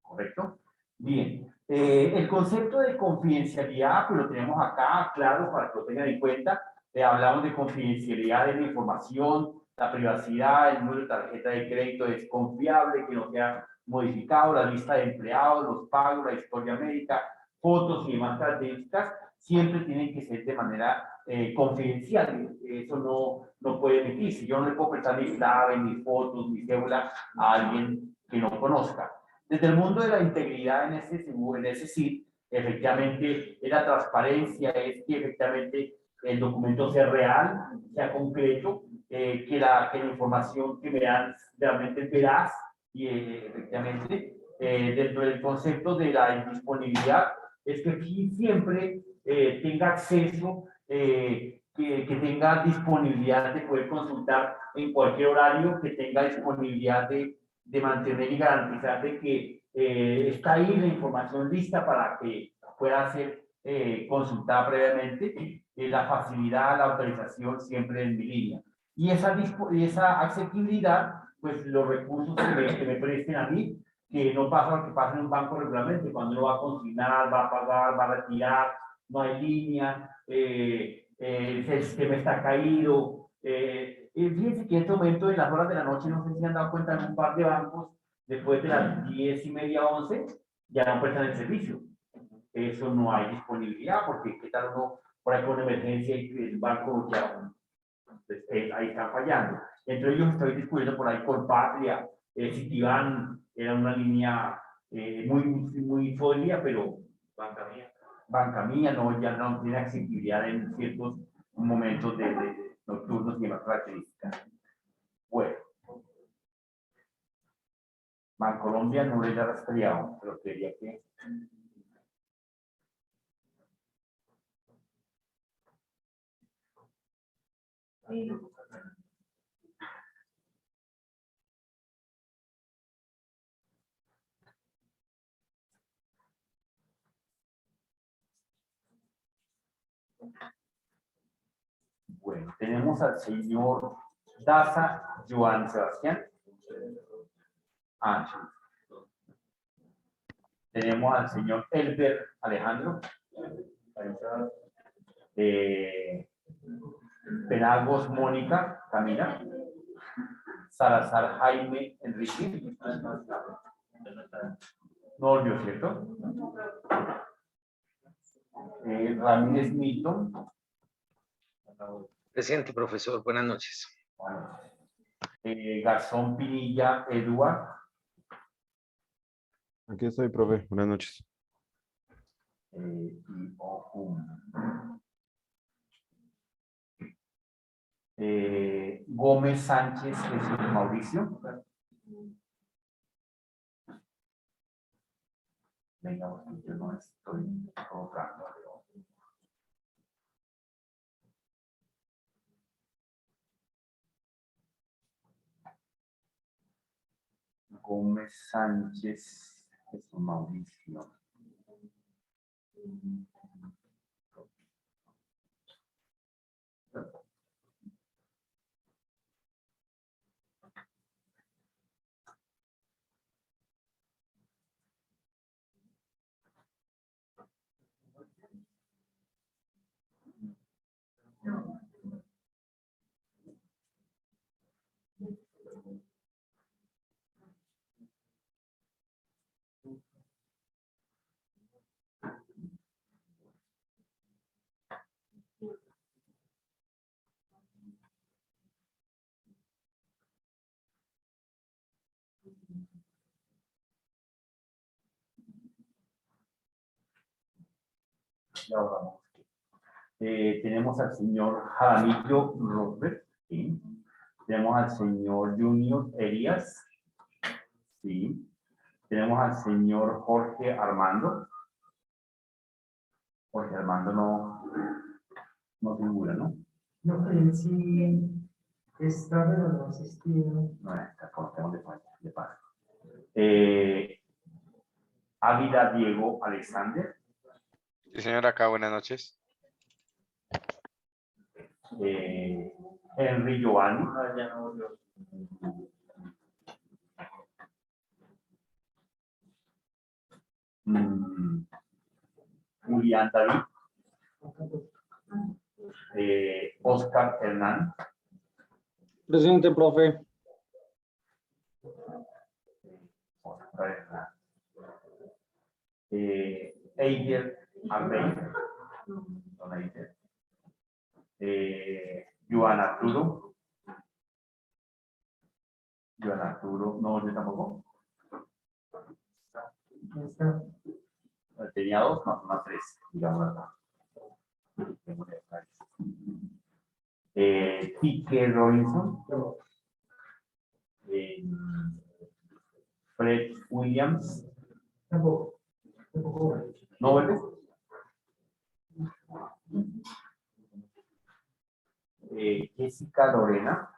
¿correcto? Bien. El concepto de confidencialidad, pues lo tenemos acá, claro, para que lo tengan en cuenta. Hablamos de confidencialidad de la información, la privacidad, el número de tarjeta de crédito es confiable, que no sea modificado, la lista de empleados, los pagos, la historia médica, fotos y demás características, siempre tienen que ser de manera confidencial. Eso no puede emitirse. Yo no le puedo prestar mi clave, mis fotos, mi cédula a alguien que no conozca. Desde el mundo de la integridad en ese sitio, efectivamente, es la transparencia, es que efectivamente el documento sea real, sea concreto, que la información que me dan realmente es veraz y efectivamente dentro del concepto de la indisponibilidad es que siempre tenga acceso, que tenga disponibilidad de poder consultar en cualquier horario, que tenga disponibilidad de mantener y garantizar de que está ahí la información lista para que pueda ser consultada previamente, la facilidad, la autorización siempre en mi línea. Y esa accesibilidad, pues los recursos que me presten a mí, que no pasa lo que pasa en un banco regularmente, cuando uno va a consignar, va a pagar, va a retirar, no hay línea, el sistema está caído. Fíjense que en este momento, en las horas de la noche, no sé si han dado cuenta, en un par de bancos, después de las 10:30, 11, ya no prestan el servicio. Eso no hay disponibilidad, porque qué tal uno por ahí con una emergencia y el banco ya ahí está fallando. Entre ellos estoy descubriendo por ahí Colpatria, Citibank, era una línea muy sólida, pero banca mía no, ya no tiene accesibilidad en ciertos momentos de nocturnos y demás características. Bueno, Bancolombia no le da rastreado, pero quería que... Bueno, tenemos al señor Daza Joan Sebastián. Tenemos al señor Elber Alejandro. Penagos Mónica Camila. Salazar Jaime Enrique. No olvidó, ¿cierto? Ramírez Milton. Presente, profesor. Buenas noches. Garzón Pinilla Eduard. Aquí estoy, profe. Buenas noches. Y Ojum. Gómez Sánchez Jesús Mauricio. Venga, porque yo no estoy provocando. Gómez Sánchez Jesús Mauricio. Ya vamos. Tenemos al señor Jaramillo Robert, ¿sí? Tenemos al señor Junior Elías, ¿sí? Tenemos al señor Jorge Armando. Jorge Armando no figura, ¿no? No, él sí está, pero no asistido. No está, de paso. Ávila Diego Alexander. Sí, señor, acá, buenas noches. Henry Giovanni. Julián David. Oscar Hernán. Presente, profe. Oscar Hernán. Eider Arbey. Don Eider. Joan Arturo. Joan Arturo, no, yo tampoco. Tenía dos, más tres, digamos acá. Quique Robinson. Fred Williams. Tampoco. ¿No vuelve? Jessica Lorena.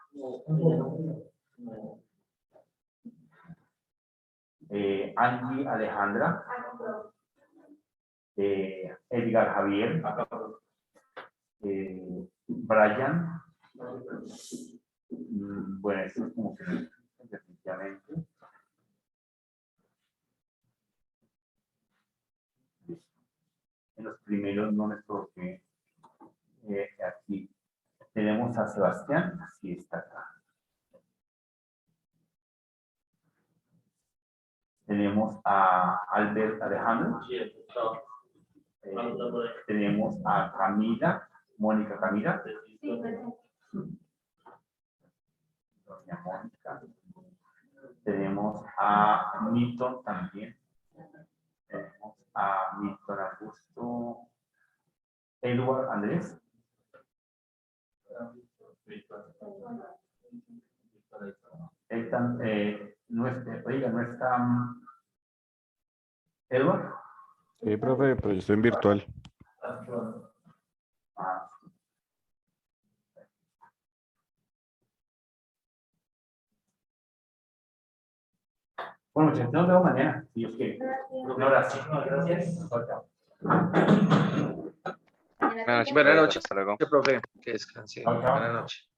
Angie Alejandra. Edgar Javier. Brian. Bueno, esto es como que definitivamente. En los primeros no les coloqué aquí. Tenemos a Sebastián, así está acá. Tenemos a Albert Alejandro. Tenemos a Camila, Mónica Camila. Doña Mónica. Tenemos a Milton también. Tenemos a Milton Augusto. Eduard Andrés. No está Eduard. Sí, profe, pero yo estoy en virtual. Bueno, muchachos, nos vemos mañana, si Dios quiere. Un abrazo. Gracias. Buenas noches, Buenas noches. hasta luego. Profe, que descanse. Chao, chao. Buenas noches.